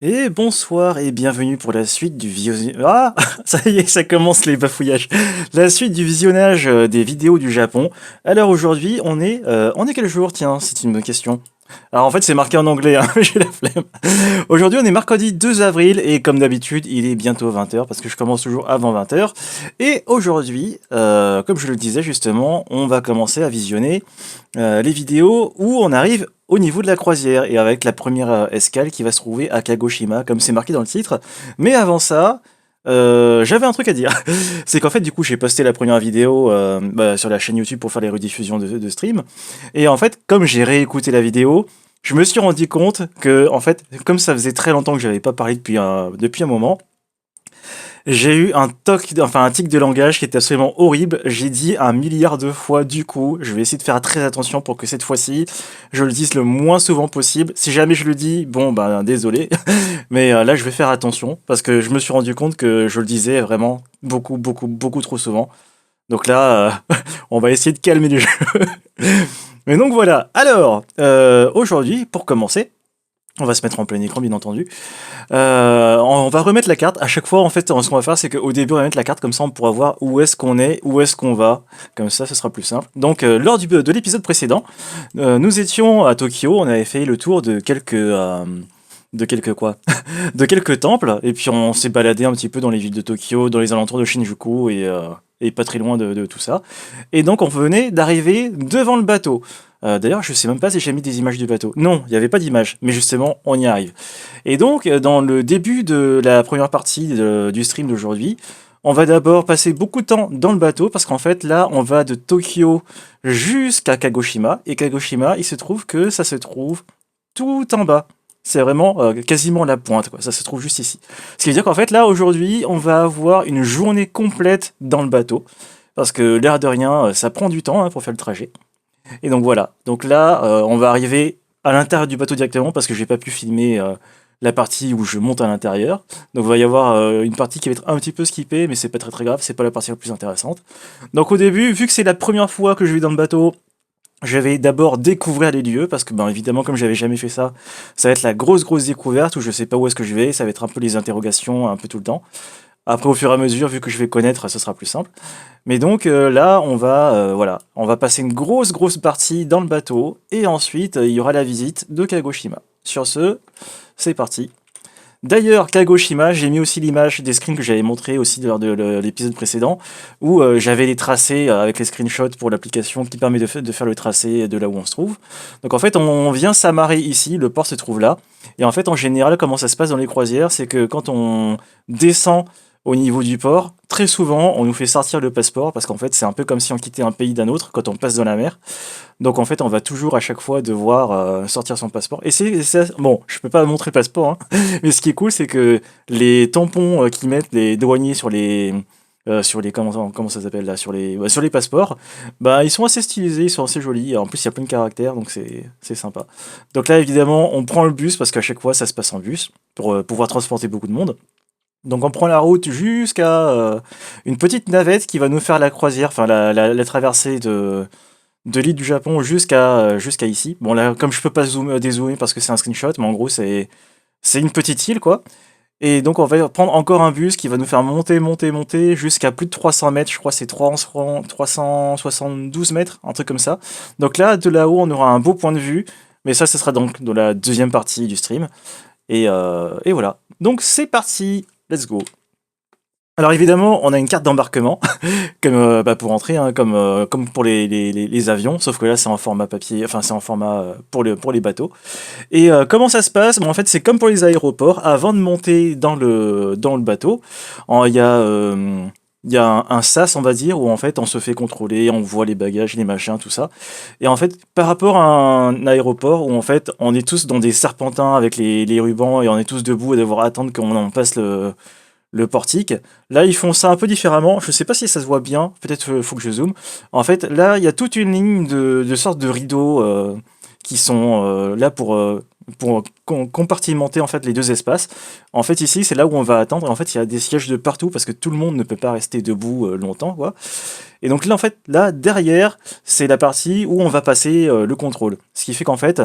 Et bonsoir et bienvenue pour la suite du visionnage. Ah, ça y est, ça commence les bafouillages. La suite du visionnage des vidéos du Japon. Alors aujourd'hui, on est quel jour? Tiens, c'est une bonne question. Alors en fait, c'est marqué en anglais, hein, j'ai la flemme. Aujourd'hui, on est mercredi 2 avril et comme d'habitude, il est bientôt 20h parce que je commence toujours avant 20h. Et aujourd'hui, comme je le disais justement, on va commencer à visionner les vidéos où on arrive au niveau de la croisière et avec la première escale qui va se trouver à Kagoshima, comme c'est marqué dans le titre. Mais avant ça, j'avais un truc à dire. C'est qu'en fait, du coup, j'ai posté la première vidéo sur la chaîne YouTube pour faire les rediffusions de stream. Et en fait, comme j'ai réécouté la vidéo, je me suis rendu compte que, en fait, comme ça faisait très longtemps que j'avais pas parlé depuis un moment, j'ai eu un tic de langage qui était absolument horrible. J'ai dit 1 milliard de fois du coup. Je vais essayer de faire très attention pour que cette fois-ci, je le dise le moins souvent possible. Si jamais je le dis, bon, bah, désolé. Mais là, je vais faire attention parce que je me suis rendu compte que je le disais vraiment beaucoup, beaucoup, beaucoup trop souvent. Donc là, on va essayer de calmer les jeux. Mais donc voilà. Alors, aujourd'hui, pour commencer, on va se mettre en plein écran, bien entendu. On va remettre la carte. À chaque fois, en fait, ce qu'on va faire, c'est qu'au début, on va mettre la carte, comme ça, on pourra voir où est-ce qu'on est, où est-ce qu'on va. Comme ça, ce sera plus simple. Donc, lors de l'épisode précédent, nous étions à Tokyo. On avait fait le tour de quelques quoi? De quelques temples. Et puis, on s'est baladé un petit peu dans les villes de Tokyo, dans les alentours de Shinjuku et pas très loin de tout ça. Et donc, on venait d'arriver devant le bateau. D'ailleurs, je sais même pas si j'ai mis des images du bateau. Non, il n'y avait pas d'image, mais justement, on y arrive. Et donc, dans le début de la première partie du stream d'aujourd'hui, on va d'abord passer beaucoup de temps dans le bateau, parce qu'en fait, là, on va de Tokyo jusqu'à Kagoshima. Et Kagoshima, il se trouve que ça se trouve tout en bas. C'est vraiment quasiment la pointe, quoi. Ça se trouve juste ici. Ce qui veut dire qu'en fait, là, aujourd'hui, on va avoir une journée complète dans le bateau. Parce que l'air de rien, ça prend du temps pour faire le trajet. Et donc voilà. Donc là, on va arriver à l'intérieur du bateau directement parce que j'ai pas pu filmer la partie où je monte à l'intérieur. Donc il va y avoir une partie qui va être un petit peu skippée, mais c'est pas très très grave, c'est pas la partie la plus intéressante. Donc au début, vu que c'est la première fois que je vais dans le bateau, je vais d'abord découvrir les lieux parce que ben évidemment comme j'avais jamais fait ça, ça va être la grosse découverte où je sais pas où est-ce que je vais, ça va être un peu les interrogations un peu tout le temps. Après, au fur et à mesure, vu que je vais connaître, ce sera plus simple. Mais donc là, on va passer une grosse partie dans le bateau, et ensuite, il y aura la visite de Kagoshima. Sur ce, c'est parti. D'ailleurs, Kagoshima, j'ai mis aussi l'image des screens que j'avais montré aussi lors de l'épisode précédent, où j'avais les tracés avec les screenshots pour l'application qui permet de faire le tracé de là où on se trouve. Donc en fait, on vient s'amarrer ici, le port se trouve là. Et en fait, en général, comment ça se passe dans les croisières, c'est que quand on descend au niveau du port, très souvent, on nous fait sortir le passeport, parce qu'en fait, c'est un peu comme si on quittait un pays d'un autre quand on passe dans la mer. Donc en fait, on va toujours à chaque fois devoir sortir son passeport. Et bon, je peux pas montrer le passeport, hein, mais ce qui est cool, c'est que les tampons qu'ils mettent les douaniers sur les comment ça s'appelle là sur les passeports, bah ils sont assez stylisés, ils sont assez jolis. En plus, il y a plein de caractères, donc c'est sympa. Donc là, évidemment, on prend le bus parce qu'à chaque fois, ça se passe en bus pour pouvoir transporter beaucoup de monde. Donc on prend la route jusqu'à une petite navette qui va nous faire la croisière, enfin la traversée de l'île du Japon jusqu'à ici. Bon là, comme je peux pas dézoomer parce que c'est un screenshot, mais en gros c'est une petite île quoi. Et donc on va prendre encore un bus qui va nous faire monter jusqu'à plus de 300 mètres, je crois que c'est 372 mètres, un truc comme ça. Donc là, de là-haut, on aura un beau point de vue, mais ça, ce sera donc dans la deuxième partie du stream. Et voilà. Donc c'est parti, let's go. Alors évidemment, on a une carte d'embarquement, comme pour entrer, hein, comme pour les avions, sauf que là c'est en format papier, enfin c'est en format pour les bateaux. Et comment ça se passe? Bon, en fait, c'est comme pour les aéroports. Avant de monter dans le bateau, il y a un sas, on va dire, où en fait on se fait contrôler, on voit les bagages, les machins, tout ça. Et en fait, par rapport à un aéroport où en fait on est tous dans des serpentins avec les rubans et on est tous debout et devoir attendre qu'on en passe le portique. Là, ils font ça un peu différemment. Je sais pas si ça se voit bien. Peut-être faut que je zoome. En fait, là, il y a toute une ligne de sortes de rideaux qui sont là pour pour compartimenter en fait les deux espaces. En fait, ici, c'est là où on va attendre. Et en fait, il y a des sièges de partout parce que tout le monde ne peut pas rester debout longtemps, quoi. Et donc là, en fait, là, derrière, c'est la partie où on va passer le contrôle. Ce qui fait qu'en fait,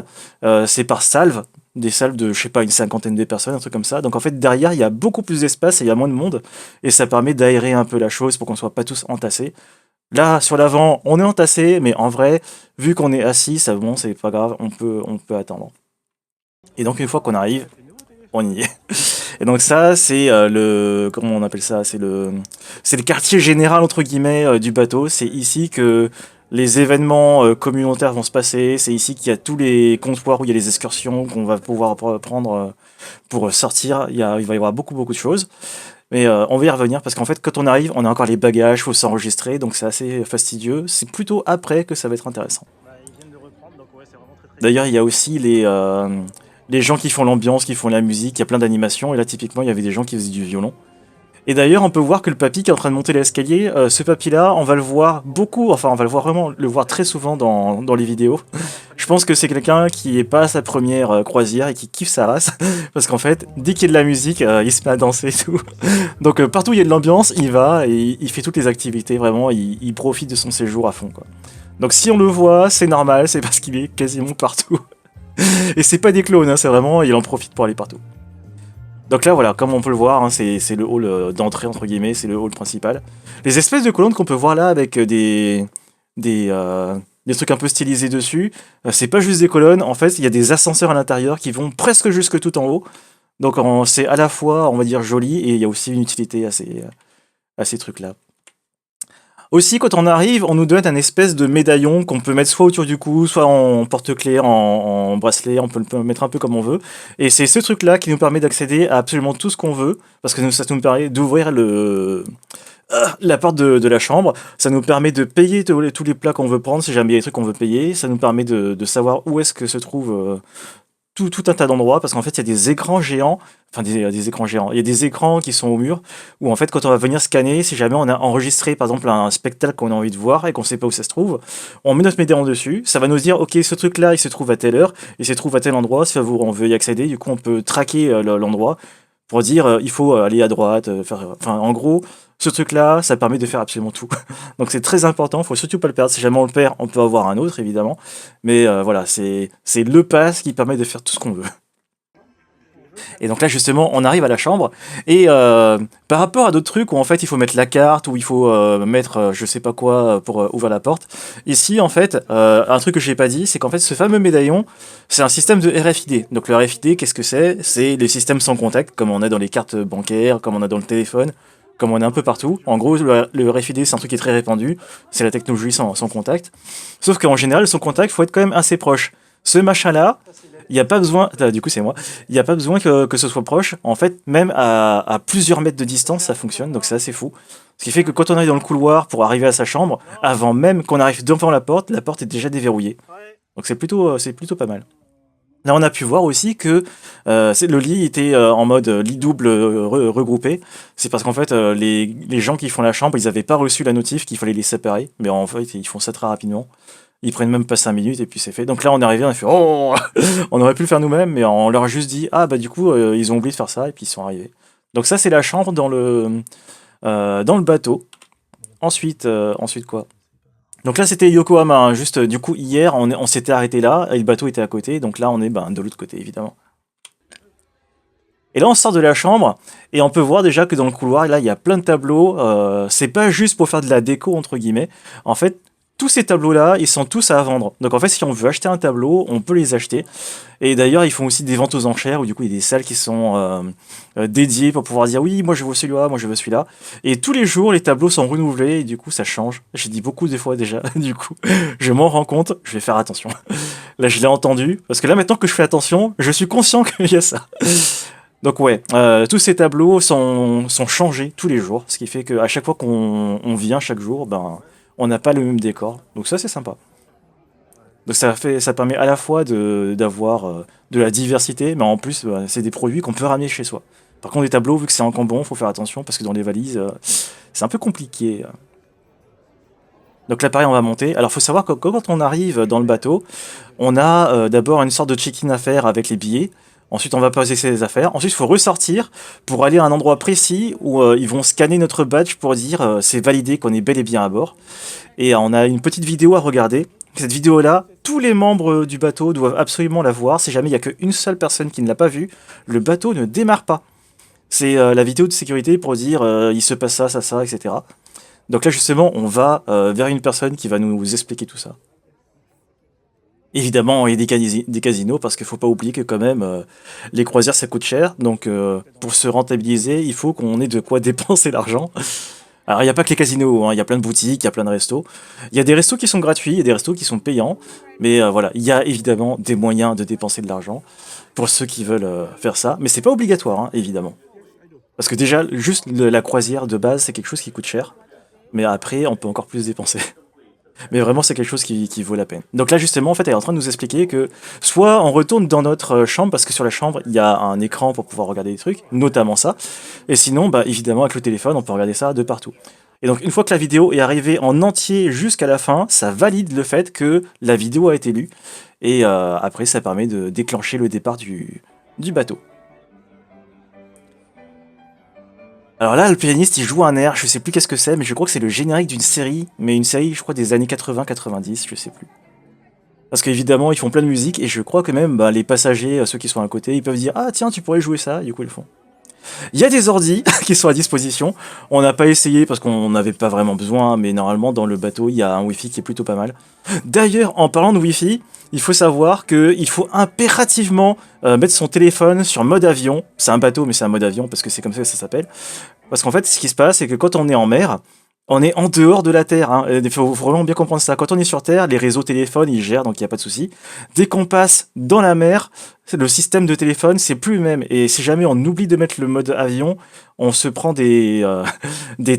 c'est par salve, des salves de, je sais pas, une cinquantaine de personnes, un truc comme ça. Donc en fait, derrière, il y a beaucoup plus d'espace et il y a moins de monde. Et ça permet d'aérer un peu la chose pour qu'on soit pas tous entassés. Là, sur l'avant, on est entassé, mais en vrai, vu qu'on est assis, ça bon, c'est pas grave, on peut attendre. Et donc une fois qu'on arrive, on y est. Et donc ça, c'est comment on appelle ça? C'est le quartier général entre guillemets du bateau. C'est ici que les événements communautaires vont se passer. C'est ici qu'il y a tous les comptoirs où il y a les excursions qu'on va pouvoir prendre pour sortir. Il va y avoir beaucoup beaucoup de choses. Mais on va y revenir parce qu'en fait, quand on arrive, on a encore les bagages, faut s'enregistrer, donc c'est assez fastidieux. C'est plutôt après que ça va être intéressant. D'ailleurs, il y a aussi les gens qui font l'ambiance, qui font la musique, il y a plein d'animations, et là, typiquement, il y avait des gens qui faisaient du violon. Et d'ailleurs, on peut voir que le papy qui est en train de monter l'escalier, ce papy-là, on va le voir beaucoup, enfin, on va le voir vraiment, le voir très souvent dans les vidéos. Je pense que c'est quelqu'un qui est pas à sa première croisière et qui kiffe sa race, parce qu'en fait, dès qu'il y a de la musique, il se met à danser et tout. Donc, partout où il y a de l'ambiance, il va et il fait toutes les activités, vraiment, il profite de son séjour à fond, quoi. Donc, si on le voit, c'est normal, c'est parce qu'il est quasiment partout. Et c'est pas des clones, hein, c'est vraiment, il en profite pour aller partout. Donc là, voilà, comme on peut le voir, hein, c'est le hall d'entrée, entre guillemets, c'est le hall principal. Les espèces de colonnes qu'on peut voir là avec des trucs un peu stylisés dessus, c'est pas juste des colonnes, en fait, il y a des ascenseurs à l'intérieur qui vont presque jusque tout en haut. Donc c'est à la fois, on va dire, joli, et il y a aussi une utilité à ces trucs-là. Aussi, quand on arrive, on nous donne un espèce de médaillon qu'on peut mettre soit autour du cou, soit en porte-clés, en bracelet, on peut le mettre un peu comme on veut. Et c'est ce truc-là qui nous permet d'accéder à absolument tout ce qu'on veut, parce que ça nous permet d'ouvrir la porte de la chambre, ça nous permet de payer tous les plats qu'on veut prendre, si jamais il y a des trucs qu'on veut payer, ça nous permet de savoir où est-ce que se trouve tout un tas d'endroits, parce qu'en fait, il y a des écrans géants, enfin des écrans géants, il y a des écrans qui sont au mur, où en fait, quand on va venir scanner, si jamais on a enregistré, par exemple, un spectacle qu'on a envie de voir et qu'on sait pas où ça se trouve, on met notre médaillon dessus, ça va nous dire, ok, ce truc-là, il se trouve à telle heure, il se trouve à tel endroit, si on veut y accéder, du coup, on peut traquer l'endroit, pour dire, il faut aller à droite, enfin, en gros, ce truc-là, ça permet de faire absolument tout. Donc c'est très important, faut surtout pas le perdre. Si jamais on le perd, on peut avoir un autre, évidemment. Mais voilà, c'est le pass qui permet de faire tout ce qu'on veut. Et donc là, justement, on arrive à la chambre. Et par rapport à d'autres trucs où en fait il faut mettre la carte, où il faut mettre je sais pas quoi pour ouvrir la porte, ici en fait, un truc que j'ai pas dit, c'est qu'en fait ce fameux médaillon, c'est un système de RFID. Donc le RFID, qu'est-ce que c'est? C'est les systèmes sans contact, comme on a dans les cartes bancaires, comme on a dans le téléphone, comme on a un peu partout. En gros, le RFID, c'est un truc qui est très répandu. C'est la technologie sans contact. Sauf qu'en général, sans contact, il faut être quand même assez proche. Ce machin-là, il n'y a pas besoin, du coup c'est moi, il n'y a pas besoin que ce soit proche. En fait, même à plusieurs mètres de distance, ça fonctionne, donc c'est assez fou. Ce qui fait que quand on arrive dans le couloir pour arriver à sa chambre, avant même qu'on arrive devant la porte est déjà déverrouillée. Donc c'est plutôt pas mal. Là, on a pu voir aussi que le lit était en mode lit double regroupé. C'est parce qu'en fait, les gens qui font la chambre, ils n'avaient pas reçu la notif qu'il fallait les séparer. Mais en fait, ils font ça très rapidement. Ils prennent même pas 5 minutes et puis c'est fait. Donc là, on est arrivé, on a fait oh on aurait pu le faire nous-mêmes, mais on leur a juste dit ah bah du coup, ils ont oublié de faire ça et puis ils sont arrivés. Donc ça, c'est la chambre dans le bateau. Ensuite quoi? Donc là, c'était Yokohama, hein. Juste, du coup, hier, on s'était arrêté là, et le bateau était à côté, donc là, on est de l'autre côté, évidemment. Et là, on sort de la chambre, et on peut voir déjà que dans le couloir, là, il y a plein de tableaux. C'est pas juste pour faire de la déco, entre guillemets. En fait, tous ces tableaux-là, ils sont tous à vendre. Donc en fait, si on veut acheter un tableau, on peut les acheter. Et d'ailleurs, ils font aussi des ventes aux enchères, où du coup, il y a des salles qui sont dédiées pour pouvoir dire oui, moi je veux celui-là, moi je veux celui-là. Et tous les jours, les tableaux sont renouvelés, et du coup, ça change. J'ai dit beaucoup des fois déjà, du coup, je m'en rends compte, je vais faire attention. Là, je l'ai entendu, parce que là, maintenant que je fais attention, je suis conscient qu'il y a ça. Donc ouais, tous ces tableaux sont changés tous les jours, ce qui fait qu'à chaque fois qu'on vient chaque jour, ben, on n'a pas le même décor. Donc ça, c'est sympa. Donc ça permet à la fois d'avoir de la diversité, mais en plus, c'est des produits qu'on peut ramener chez soi. Par contre, les tableaux, vu que c'est en cambon, faut faire attention parce que dans les valises, c'est un peu compliqué. Donc là, pareil, on va monter. Alors, il faut savoir que quand on arrive dans le bateau, on a d'abord une sorte de check-in à faire avec les billets. Ensuite, on va poser ses affaires. Ensuite, il faut ressortir pour aller à un endroit précis où ils vont scanner notre badge pour dire c'est validé qu'on est bel et bien à bord. Et on a une petite vidéo à regarder. Cette vidéo-là, tous les membres du bateau doivent absolument la voir. Si jamais il n'y a qu'une seule personne qui ne l'a pas vue, le bateau ne démarre pas. C'est la vidéo de sécurité pour dire il se passe ça, ça, ça, etc. Donc là, justement, on va vers une personne qui va nous expliquer tout ça. Évidemment, il y a des casinos parce qu'il faut pas oublier que quand même les croisières ça coûte cher. Donc pour se rentabiliser, il faut qu'on ait de quoi dépenser l'argent. Alors il n'y a pas que les casinos, hein, il y a plein de boutiques, il y a plein de restos. Il y a des restos qui sont gratuits, il y a des restos qui sont payants. Mais voilà, il y a évidemment des moyens de dépenser de l'argent pour ceux qui veulent faire ça. Mais c'est pas obligatoire, hein, évidemment. Parce que déjà, juste la croisière de base, c'est quelque chose qui coûte cher. Mais après, on peut encore plus dépenser. Mais vraiment, c'est quelque chose qui vaut la peine. Donc là, justement, en fait, elle est en train de nous expliquer que soit on retourne dans notre chambre, parce que sur la chambre, il y a un écran pour pouvoir regarder des trucs, notamment ça. Et sinon, bah, évidemment, avec le téléphone, on peut regarder ça de partout. Et donc, une fois que la vidéo est arrivée en entier jusqu'à la fin, ça valide le fait que la vidéo a été lue. Et après, ça permet de déclencher le départ du bateau. Alors là, le pianiste, il joue un air, je sais plus qu'est-ce que c'est, mais je crois que c'est le générique d'une série, mais une série, je crois, des années 80-90, je sais plus. Parce qu'évidemment, ils font plein de musique, et je crois que même bah, les passagers, ceux qui sont à côté, ils peuvent dire «Ah tiens, tu pourrais jouer ça», du coup ils le font. Il y a des ordis qui sont à disposition, on n'a pas essayé parce qu'on n'avait pas vraiment besoin, mais normalement dans le bateau, il y a un wifi qui est plutôt pas mal. D'ailleurs, en parlant de wifi, il faut savoir qu'il faut impérativement mettre son téléphone sur mode avion. C'est un bateau, mais c'est un mode avion parce que c'est comme ça que ça s'appelle. Parce qu'en fait, ce qui se passe, c'est que quand on est en mer, on est en dehors de la Terre. Hein. Il faut vraiment bien comprendre ça. Quand on est sur Terre, les réseaux téléphones, ils gèrent, donc il n'y a pas de souci. Dès qu'on passe dans la mer, le système de téléphone, c'est plus le même. Et si jamais on oublie de mettre le mode avion, on se prend des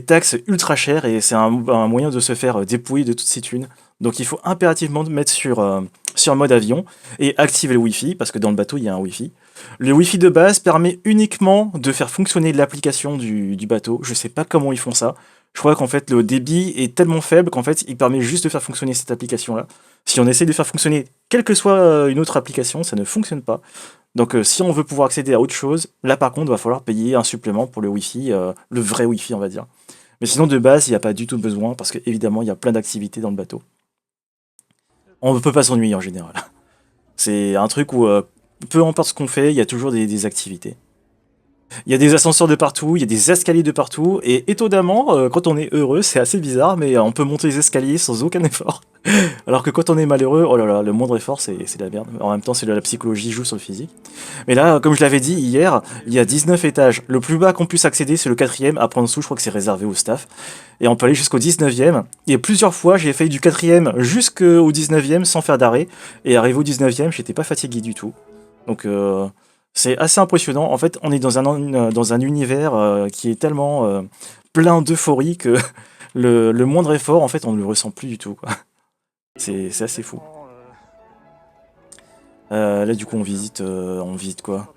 taxes ultra chères et c'est un moyen de se faire dépouiller de toutes ces thunes. Donc il faut impérativement mettre sur mode avion et activer le Wi-Fi, parce que dans le bateau, il y a un Wi-Fi. Le Wi-Fi de base permet uniquement de faire fonctionner l'application du bateau. Je sais pas comment ils font ça. Je crois qu'en fait le débit est tellement faible qu'en fait il permet juste de faire fonctionner cette application-là. Si on essaie de faire fonctionner quelle que soit une autre application, ça ne fonctionne pas. Donc si on veut pouvoir accéder à autre chose, là par contre il va falloir payer un supplément pour le Wi-Fi, le vrai Wi-Fi on va dire. Mais sinon de base il n'y a pas du tout besoin parce qu'évidemment il y a plein d'activités dans le bateau. On ne peut pas s'ennuyer en général. C'est un truc où peu importe ce qu'on fait, il y a toujours des activités. Il y a des ascenseurs de partout, il y a des escaliers de partout, et étonnamment, quand on est heureux, c'est assez bizarre, mais on peut monter les escaliers sans aucun effort. Alors que quand on est malheureux, oh là là, le moindre effort, c'est de la merde. En même temps, c'est de la psychologie joue sur le physique. Mais là, comme je l'avais dit hier, il y a 19 étages. Le plus bas qu'on puisse accéder, c'est le quatrième. Après en dessous, je crois que c'est réservé au staff. Et on peut aller jusqu'au 19e. Et plusieurs fois, j'ai fait du quatrième jusqu'au 19e sans faire d'arrêt. Et arrivé au 19e, j'étais pas fatigué du tout. Donc c'est assez impressionnant. En fait, on est dans un univers qui est tellement plein d'euphorie que le moindre effort, en fait, on ne le ressent plus du tout, quoi. C'est assez fou. Là, du coup, on visite quoi?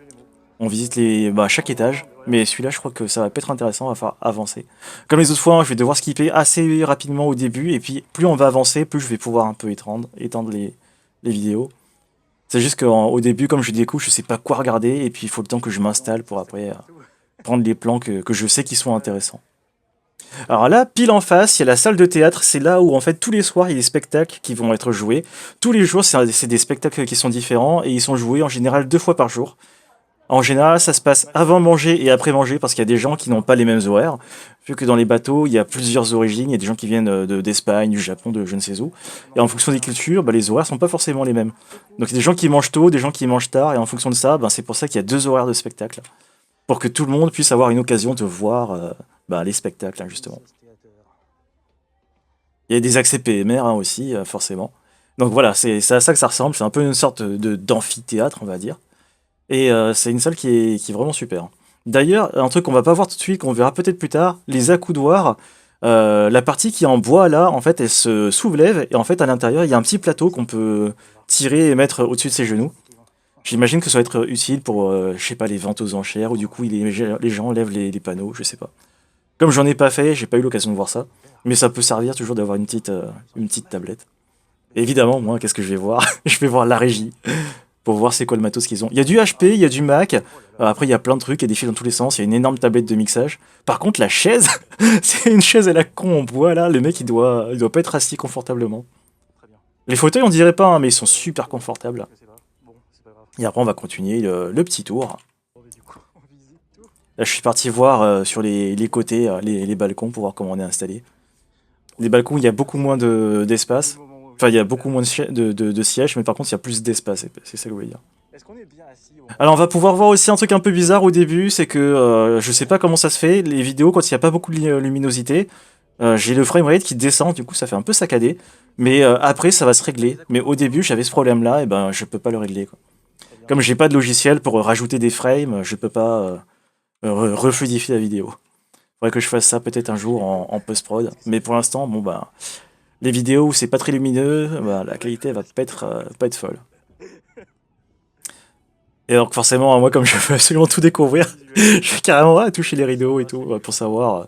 On visite chaque étage. Mais celui-là, je crois que ça va pas être intéressant, on va faire avancer. Comme les autres fois, hein, je vais devoir skipper assez rapidement au début. Et puis, plus on va avancer, plus je vais pouvoir un peu étendre les vidéos. C'est juste qu'au début, comme je découvre, je sais pas quoi regarder, et puis il faut le temps que je m'installe pour après prendre les plans que je sais qui sont intéressants. Alors là, pile en face, il y a la salle de théâtre, c'est là où en fait tous les soirs il y a des spectacles qui vont être joués. Tous les jours, c'est des spectacles qui sont différents, et ils sont joués en général 2 fois par jour. En général, ça se passe avant manger et après manger parce qu'il y a des gens qui n'ont pas les mêmes horaires. Vu que dans les bateaux, il y a plusieurs origines, il y a des gens qui viennent d'Espagne, du Japon, de je ne sais où. Et en fonction des cultures, bah, les horaires sont pas forcément les mêmes. Donc il y a des gens qui mangent tôt, des gens qui mangent tard, et en fonction de ça, bah, c'est pour ça qu'il y a 2 horaires de spectacle. Pour que tout le monde puisse avoir une occasion de voir bah, les spectacles, hein, justement. Il y a des accès PMR hein, aussi, forcément. Donc voilà, c'est à ça que ça ressemble. C'est un peu une sorte d'amphithéâtre, on va dire. Et c'est une salle qui est vraiment super. D'ailleurs, un truc qu'on va pas voir tout de suite, qu'on verra peut-être plus tard, les accoudoirs, la partie qui est en bois là, en fait, elle se soulève et en fait, à l'intérieur, il y a un petit plateau qu'on peut tirer et mettre au-dessus de ses genoux. J'imagine que ça va être utile pour, je sais pas, les ventes aux enchères ou du coup, les gens lèvent les panneaux, je sais pas. Comme j'en ai pas fait, j'ai pas eu l'occasion de voir ça. Mais ça peut servir toujours d'avoir une petite tablette. Et évidemment, moi, qu'est-ce que je vais voir? Je vais voir la régie pour voir c'est quoi le matos qu'ils ont. Il y a du HP, il y a du Mac. Après, il y a plein de trucs, il y a des fils dans tous les sens. Il y a une énorme tablette de mixage. Par contre, la chaise, c'est une chaise à la con en bois là. Le mec, il doit pas être assis confortablement. Les fauteuils, on dirait pas, hein, mais ils sont super confortables. Et après, on va continuer le petit tour. Là, je suis parti voir sur les côtés, les balcons pour voir comment on est installé. Les balcons, il y a beaucoup moins d'espace. Enfin, il y a beaucoup moins de sièges, mais par contre, il y a plus d'espace. C'est ça que je voulais dire. Alors, on va pouvoir voir aussi un truc un peu bizarre au début, c'est que je sais pas comment ça se fait. Les vidéos, quand il n'y a pas beaucoup de luminosité, j'ai le framerate qui descend, du coup, ça fait un peu saccadé. Mais après, ça va se régler. Mais au début, j'avais ce problème-là, et ben, je peux pas le régler, quoi. Comme j'ai pas de logiciel pour rajouter des frames, je peux pas refluidifier la vidéo. Faudrait que je fasse ça peut-être un jour en post-prod. Mais pour l'instant, bon bah, les vidéos où c'est pas très lumineux, bah, la qualité va pas être folle. Et donc forcément, moi comme je veux absolument tout découvrir, je vais carrément toucher les rideaux et tout, pour savoir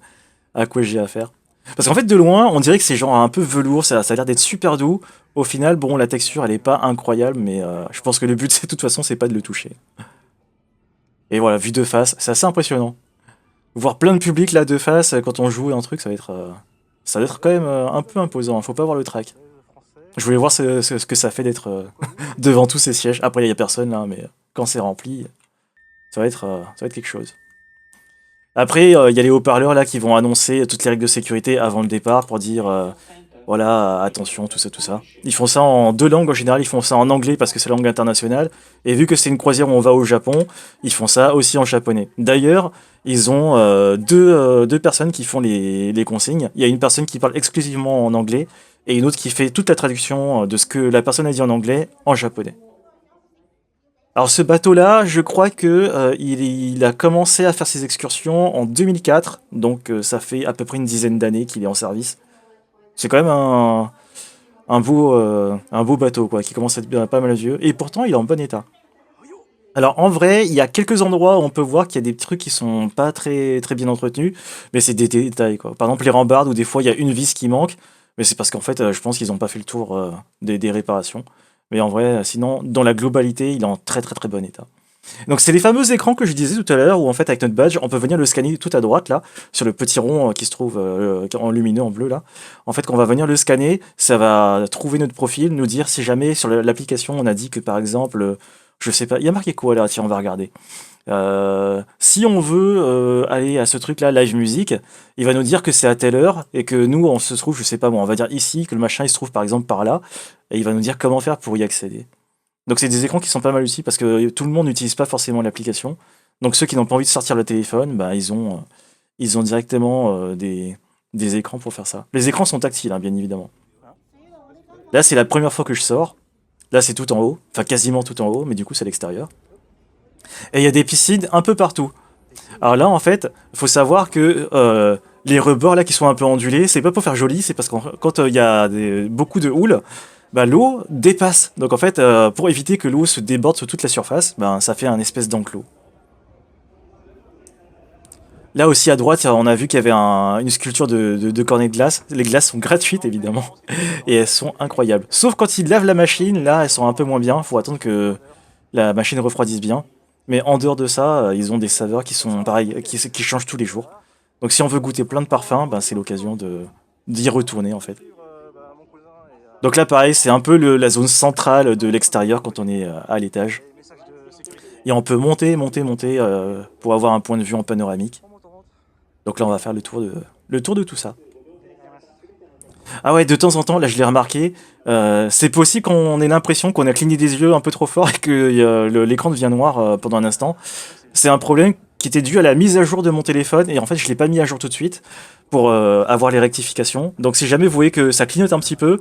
à quoi j'ai affaire. Parce qu'en fait, de loin, on dirait que c'est genre un peu velours, ça a l'air d'être super doux. Au final, bon, la texture, elle est pas incroyable, mais je pense que le but, c'est de toute façon, c'est pas de le toucher. Et voilà, vue de face, c'est assez impressionnant. Voir plein de public là de face quand on joue un truc, ça va être quand même un peu imposant, hein. Faut pas voir le track. Je voulais voir ce que ça fait d'être devant tous ces sièges. Après, il y a personne là, mais quand c'est rempli, ça va être quelque chose. Après, il y a les haut-parleurs là qui vont annoncer toutes les règles de sécurité avant le départ pour dire voilà, attention, tout ça, tout ça. Ils font ça en deux langues en général, ils font ça en anglais parce que c'est la langue internationale. Et vu que c'est une croisière où on va au Japon, ils font ça aussi en japonais. D'ailleurs, ils ont deux personnes qui font les consignes. Il y a une personne qui parle exclusivement en anglais et une autre qui fait toute la traduction de ce que la personne a dit en anglais en japonais. Alors ce bateau-là, je crois que il a commencé à faire ses excursions en 2004, donc ça fait à peu près une dizaine d'années qu'il est en service. C'est quand même un beau bateau quoi, qui commence à être pas mal vieux, et pourtant il est en bon état. Alors en vrai, il y a quelques endroits où on peut voir qu'il y a des trucs qui sont pas très bien entretenus, mais c'est des détails quoi. Par exemple les rambardes où des fois il y a une vis qui manque, mais c'est parce qu'en fait je pense qu'ils n'ont pas fait le tour des réparations. Mais en vrai, sinon, dans la globalité, il est en très bon état. Donc c'est les fameux écrans que je disais tout à l'heure où en fait avec notre badge, on peut venir le scanner tout à droite là, sur le petit rond qui se trouve en lumineux en bleu là. En fait, quand on va venir le scanner, ça va trouver notre profil, nous dire si jamais sur l'application on a dit que par exemple, je sais pas, il y a marqué quoi là, tiens on va regarder. Si on veut aller à ce truc-là, live music, il va nous dire que c'est à telle heure et que nous, on se trouve, je sais pas moi, on va dire ici, que le machin il se trouve par exemple par là, et il va nous dire comment faire pour y accéder. Donc c'est des écrans qui sont pas mal aussi parce que tout le monde n'utilise pas forcément l'application. Donc ceux qui n'ont pas envie de sortir le téléphone, bah, ils ont directement des écrans pour faire ça. Les écrans sont tactiles, hein, bien évidemment. Là, c'est la première fois que je sors. Là, c'est tout en haut, enfin quasiment tout en haut, mais du coup, c'est à l'extérieur. Et il y a des piscines un peu partout. Alors là, en fait, faut savoir que les rebords là qui sont un peu ondulés, c'est pas pour faire joli, c'est parce que quand il y a beaucoup de houle, bah, l'eau dépasse. Donc en fait, pour éviter que l'eau se déborde sur toute la surface, ben, ça fait un espèce d'enclos. Là aussi à droite, on a vu qu'il y avait une sculpture de cornets de glace. Les glaces sont gratuites évidemment et elles sont incroyables. Sauf quand ils lavent la machine, là elles sont un peu moins bien. Faut attendre que la machine refroidisse bien. Mais en dehors de ça, ils ont des saveurs qui sont pareilles, qui changent tous les jours. Donc si on veut goûter plein de parfums, ben, c'est l'occasion d'y retourner en fait. Donc là pareil, c'est un peu la zone centrale de l'extérieur quand on est à l'étage. Et on peut monter pour avoir un point de vue en panoramique. Donc là on va faire le tour de tout ça. Ah ouais, de temps en temps, là je l'ai remarqué, c'est possible qu'on ait l'impression qu'on a cligné des yeux un peu trop fort et que l'écran devient noir pendant un instant. C'est un problème qui était dû à la mise à jour de mon téléphone et en fait je l'ai pas mis à jour tout de suite pour avoir les rectifications. Donc si jamais vous voyez que ça clignote un petit peu,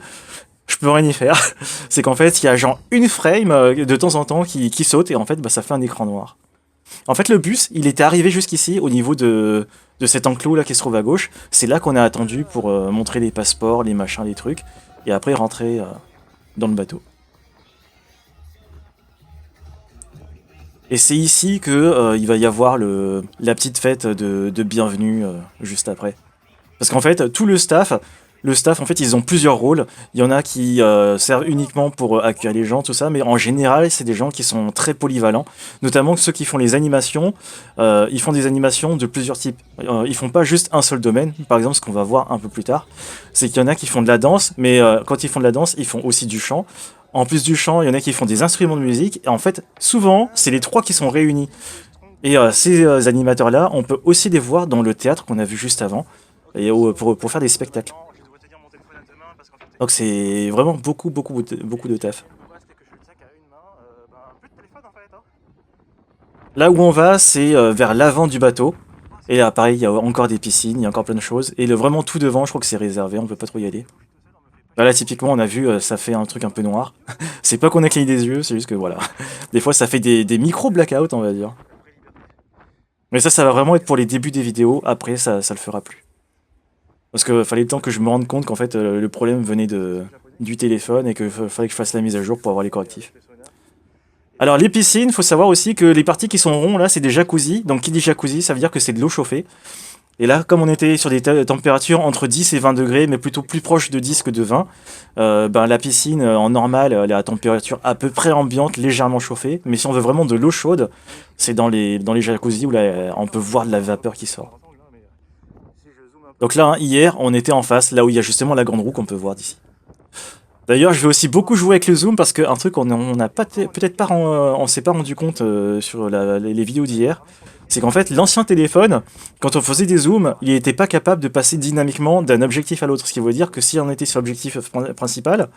je peux rien y faire. C'est qu'en fait il y a genre une frame de temps en temps qui saute et en fait bah, ça fait un écran noir. En fait, le bus, il était arrivé jusqu'ici, au niveau de cet enclos là qui se trouve à gauche. C'est là qu'on a attendu pour montrer les passeports, les machins, les trucs, et après rentrer dans le bateau. Et c'est ici que il va y avoir la petite fête de bienvenue juste après. Parce qu'en fait, tout le staff, en fait, ils ont plusieurs rôles. Il y en a qui servent uniquement pour accueillir les gens, tout ça, mais en général, c'est des gens qui sont très polyvalents. Notamment ceux qui font les animations, ils font des animations de plusieurs types. Ils font pas juste un seul domaine. Par exemple, ce qu'on va voir un peu plus tard, c'est qu'il y en a qui font de la danse, mais quand ils font de la danse, ils font aussi du chant. En plus du chant, il y en a qui font des instruments de musique. Et en fait, souvent, c'est les trois qui sont réunis. Et ces animateurs-là, on peut aussi les voir dans le théâtre qu'on a vu juste avant, et pour faire des spectacles. Donc c'est vraiment beaucoup de taf. Là où on va, c'est vers l'avant du bateau. Et là, pareil, il y a encore des piscines, il y a encore plein de choses. Et vraiment tout devant, je crois que c'est réservé, on peut pas trop y aller. Là, typiquement, on a vu, ça fait un truc un peu noir. C'est pas qu'on a cligné des yeux, c'est juste que voilà. Des fois, ça fait des micro-blackouts, on va dire. Mais ça va vraiment être pour les débuts des vidéos. Après, ça le fera plus. Parce que fallait le temps que je me rende compte qu'en fait, le problème venait du téléphone et qu'il fallait que je fasse la mise à jour pour avoir les correctifs. Alors, les piscines, faut savoir aussi que les parties qui sont ronds, là, c'est des jacuzzis. Donc, qui dit jacuzzi, ça veut dire que c'est de l'eau chauffée. Et là, comme on était sur des températures entre 10 et 20 degrés, mais plutôt plus proche de 10 que de 20, ben, la piscine en normal, elle est à température à peu près ambiante, légèrement chauffée. Mais si on veut vraiment de l'eau chaude, c'est dans les jacuzzis où là, on peut voir de la vapeur qui sort. Donc là, hein, hier, on était en face, là où il y a justement la grande roue qu'on peut voir d'ici. D'ailleurs, je vais aussi beaucoup jouer avec le zoom parce qu'un truc on n'a pas peut-être pas on s'est pas rendu compte sur les vidéos d'hier, c'est qu'en fait l'ancien téléphone, quand on faisait des zooms, il n'était pas capable de passer dynamiquement d'un objectif à l'autre. Ce qui veut dire que si on était sur l'objectif principal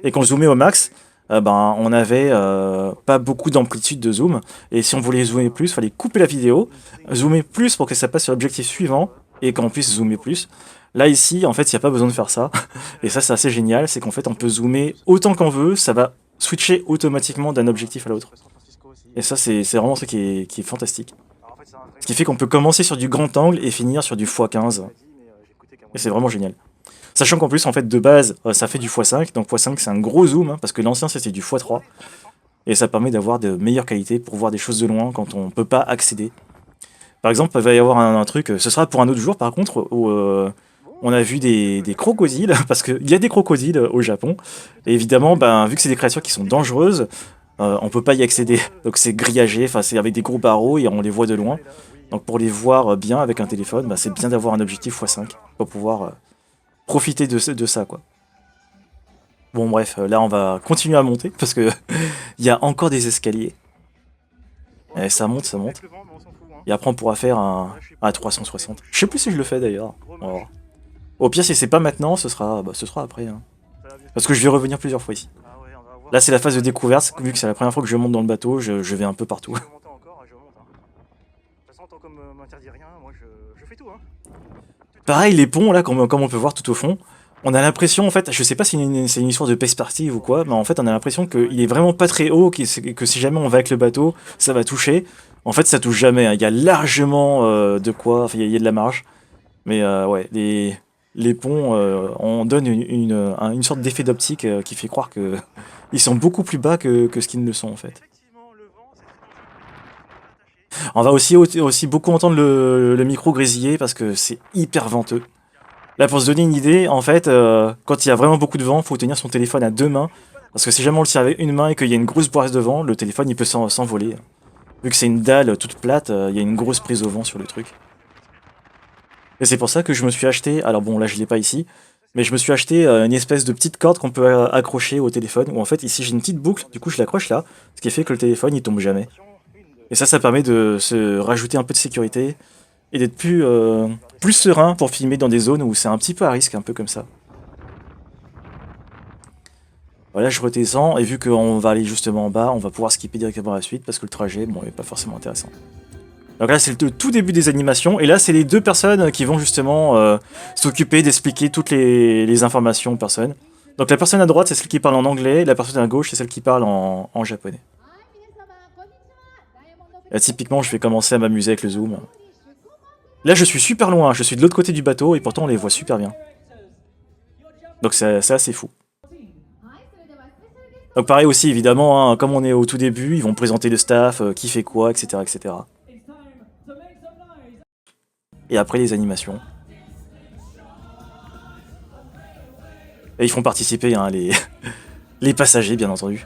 et qu'on zoomait au max, ben on avait pas beaucoup d'amplitude de zoom. Et si on voulait zoomer plus, il fallait couper la vidéo, zoomer plus pour que ça passe sur l'objectif suivant et qu'on puisse zoomer plus. Là, ici, en fait, il n'y a pas besoin de faire ça. Et ça, c'est assez génial. C'est qu'en fait, on peut zoomer autant qu'on veut. Ça va switcher automatiquement d'un objectif à l'autre. Et ça, c'est vraiment ce qui est fantastique. Ce qui fait qu'on peut commencer sur du grand angle et finir sur du x15. Et c'est vraiment génial. Sachant qu'en plus, en fait, de base, ça fait du x5. Donc x5, c'est un gros zoom, hein, parce que l'ancien, c'était du x3. Et ça permet d'avoir de meilleures qualités pour voir des choses de loin quand on ne peut pas accéder. Par exemple, il va y avoir un truc, ce sera pour un autre jour, par contre, où on a vu des crocodiles, parce qu'il y a des crocodiles au Japon. Et évidemment, ben, vu que c'est des créatures qui sont dangereuses, on peut pas y accéder. Donc c'est grillagé, enfin c'est avec des gros barreaux et on les voit de loin. Donc pour les voir bien avec un téléphone, ben, c'est bien d'avoir un objectif x5 pour pouvoir profiter de ça, quoi. Bon bref, là on va continuer à monter parce que il y a encore des escaliers. Et ça monte, ça monte. Et après on pourra faire un 360. Je sais plus si je le fais d'ailleurs. On va voir. Au pire, si c'est pas maintenant, ce sera après, hein. Parce que je vais revenir plusieurs fois ici. Là, c'est la phase de découverte. Vu que c'est la première fois que je monte dans le bateau, je vais un peu partout. Pareil, les ponts, là, comme on peut voir tout au fond, on a l'impression, en fait, je sais pas si c'est une histoire de perspective ou quoi, mais en fait, on a l'impression qu'il est vraiment pas très haut, que si jamais on va avec le bateau, ça va toucher. En fait, ça touche jamais, hein. Il y a largement de quoi, enfin, il y a de la marge. Mais ouais, les ponts, on donne une sorte d'effet d'optique qui fait croire que ils sont beaucoup plus bas que ce qu'ils ne le sont en fait. On va aussi beaucoup entendre le micro grésiller parce que c'est hyper venteux. Là, pour se donner une idée, en fait, quand il y a vraiment beaucoup de vent, il faut tenir son téléphone à deux mains. Parce que si jamais on le tient avec une main et qu'il y a une grosse boisse de vent, le téléphone il peut s'envoler. Vu que c'est une dalle toute plate, il y a une grosse prise au vent sur le truc. Et c'est pour ça que je me suis acheté, alors bon là je l'ai pas ici, mais je me suis acheté une espèce de petite corde qu'on peut accrocher au téléphone, où en fait ici j'ai une petite boucle, du coup je l'accroche là, ce qui fait que le téléphone il tombe jamais. Et ça permet de se rajouter un peu de sécurité et d'être plus serein pour filmer dans des zones où c'est un petit peu à risque, un peu comme ça. Voilà, je redescends, et vu qu'on va aller justement en bas, on va pouvoir skipper directement à la suite, parce que le trajet, bon, est pas forcément intéressant. Donc là, c'est le tout début des animations, et là, c'est les deux personnes qui vont justement s'occuper d'expliquer toutes les informations aux personnes. Donc la personne à droite, c'est celle qui parle en anglais, la personne à gauche, c'est celle qui parle en japonais. Là, typiquement, je vais commencer à m'amuser avec le zoom. Là, je suis super loin, je suis de l'autre côté du bateau, et pourtant, on les voit super bien. Donc c'est assez fou. Donc pareil aussi, évidemment, hein, comme on est au tout début, ils vont présenter le staff, qui fait quoi, etc., etc. Et après les animations. Et ils font participer hein, les passagers, bien entendu.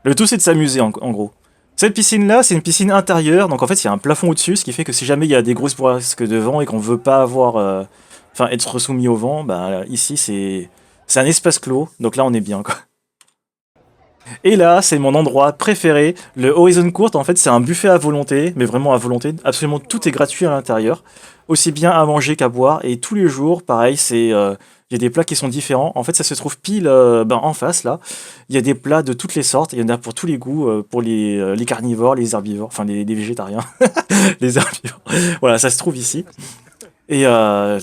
Le tout, c'est de s'amuser, en gros. Cette piscine-là, c'est une piscine intérieure, donc en fait, il y a un plafond au-dessus, ce qui fait que si jamais il y a des grosses bourrasques de vent et qu'on veut pas avoir... Enfin, être soumis au vent, bah ici, c'est un espace clos, donc là, on est bien, quoi. Et là, c'est mon endroit préféré. Le Horizon Court, en fait, c'est un buffet à volonté, mais vraiment à volonté. Absolument tout est gratuit à l'intérieur. Aussi bien à manger qu'à boire. Et tous les jours, pareil, il y a des plats qui sont différents. En fait, ça se trouve pile en face, là. Il y a des plats de toutes les sortes. Il y en a pour tous les goûts, pour les carnivores, les herbivores, enfin les végétariens, les herbivores. Voilà, ça se trouve ici. Et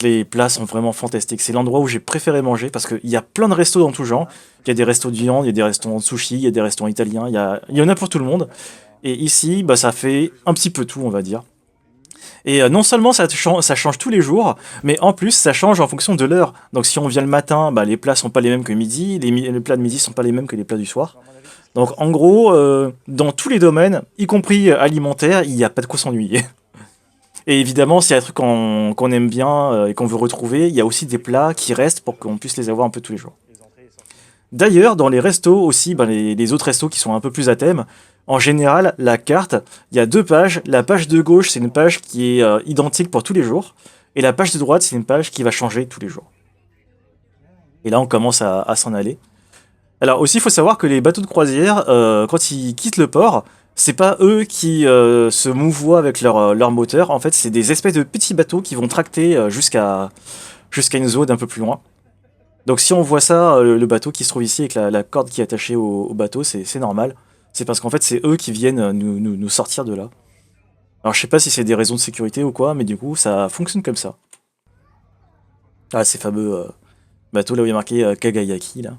les plats sont vraiment fantastiques. C'est l'endroit où j'ai préféré manger parce qu'il y a plein de restos dans tout genre. Il y a des restos de viande, il y a des restaurants de sushi, il y a des restaurants italiens, il y en a pour tout le monde. Et ici, bah, ça fait un petit peu tout, on va dire. Et non seulement ça change tous les jours, mais en plus ça change en fonction de l'heure. Donc si on vient le matin, bah, les plats sont pas les mêmes que midi, les plats de midi sont pas les mêmes que les plats du soir. Donc en gros, dans tous les domaines, y compris alimentaire, il n'y a pas de quoi s'ennuyer. Et évidemment, s'il y a des trucs qu'on aime bien et qu'on veut retrouver, il y a aussi des plats qui restent pour qu'on puisse les avoir un peu tous les jours. D'ailleurs, dans les restos aussi, ben, les autres restos qui sont un peu plus à thème, en général, la carte, il y a deux pages. La page de gauche, c'est une page qui est identique pour tous les jours. Et la page de droite, c'est une page qui va changer tous les jours. Et là, on commence à s'en aller. Alors aussi, il faut savoir que les bateaux de croisière, quand ils quittent le port, c'est pas eux qui se mouvoient avec leur moteur. En fait, c'est des espèces de petits bateaux qui vont tracter jusqu'à une zone un peu plus loin. Donc si on voit ça, le bateau qui se trouve ici avec la corde qui est attachée au bateau, c'est normal. C'est parce qu'en fait, c'est eux qui viennent nous sortir de là. Alors je sais pas si c'est des raisons de sécurité ou quoi, mais du coup, ça fonctionne comme ça. Ah, ces fameux bateaux là où il y a marqué Kagayaki, là.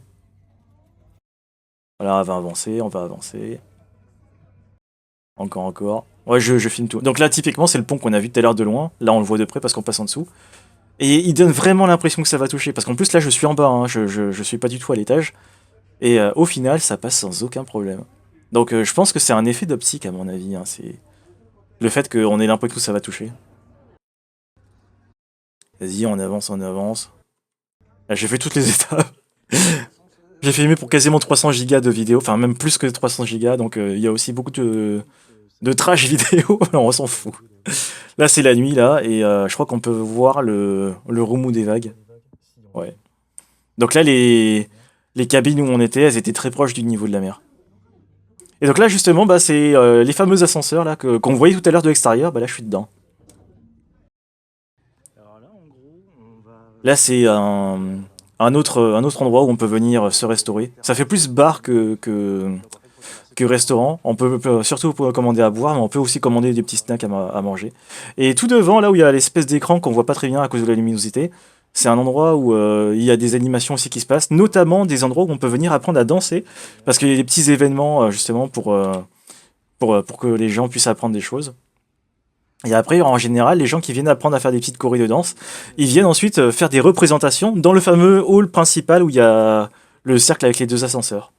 Voilà, on va avancer, on va avancer. Encore, encore. Ouais, je filme tout. Donc là, typiquement, c'est le pont qu'on a vu tout à l'heure de loin. Là, on le voit de près parce qu'on passe en dessous. Et il donne vraiment l'impression que ça va toucher. Parce qu'en plus, là, je suis en bas. Hein. Je suis pas du tout à l'étage. Et au final, ça passe sans aucun problème. Donc je pense que c'est un effet d'optique, à mon avis. Hein. C'est le fait qu'on ait l'impression que ça va toucher. Vas-y, on avance, on avance. Là, j'ai fait toutes les étapes. J'ai filmé pour quasiment 300 gigas de vidéos. Enfin, même plus que 300 gigas. Donc il y a aussi beaucoup de trash vidéo. On s'en fout. Là, c'est la nuit, là, et je crois qu'on peut voir le remous des vagues. Ouais. Donc là, les cabines où on était, elles étaient très proches du niveau de la mer. Et donc là, justement, bah, c'est les fameux ascenseurs là qu'on voyait tout à l'heure de l'extérieur. Bah là, je suis dedans. Là, c'est un autre endroit où on peut venir se restaurer. Ça fait plus bar que restaurant. On peut surtout commander à boire, mais on peut aussi commander des petits snacks à manger. Et tout devant, là où il y a l'espèce d'écran qu'on voit pas très bien à cause de la luminosité, c'est un endroit où il y a des animations aussi qui se passent, notamment des endroits où on peut venir apprendre à danser, parce qu'il y a des petits événements justement pour que les gens puissent apprendre des choses. Et après, en général, les gens qui viennent apprendre à faire des petites chorés de danse, ils viennent ensuite faire des représentations dans le fameux hall principal où il y a le cercle avec les deux ascenseurs.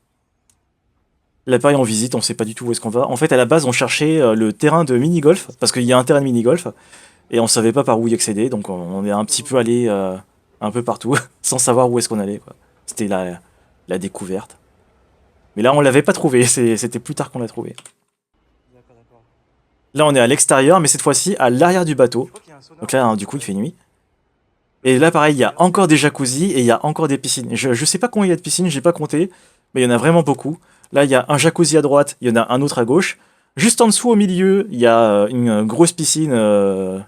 Là, pareil, on visite, on sait pas du tout où est-ce qu'on va. En fait, à la base, on cherchait le terrain de mini-golf, parce qu'il y a un terrain de mini-golf, et on savait pas par où y accéder, donc on est un petit peu allé un peu partout, sans savoir où est-ce qu'on allait, quoi. C'était la découverte. Mais là, on l'avait pas trouvé, c'était plus tard qu'on l'a trouvé. Là, on est à l'extérieur, mais cette fois-ci à l'arrière du bateau. Donc là, hein, du coup, il fait nuit. Et là, pareil, il y a encore des jacuzzis et il y a encore des piscines. Je sais pas combien il y a de piscines, j'ai pas compté, mais il y en a vraiment beaucoup. Là, il y a un jacuzzi à droite, il y en a un autre à gauche. Juste en dessous, au milieu, il y a une grosse piscine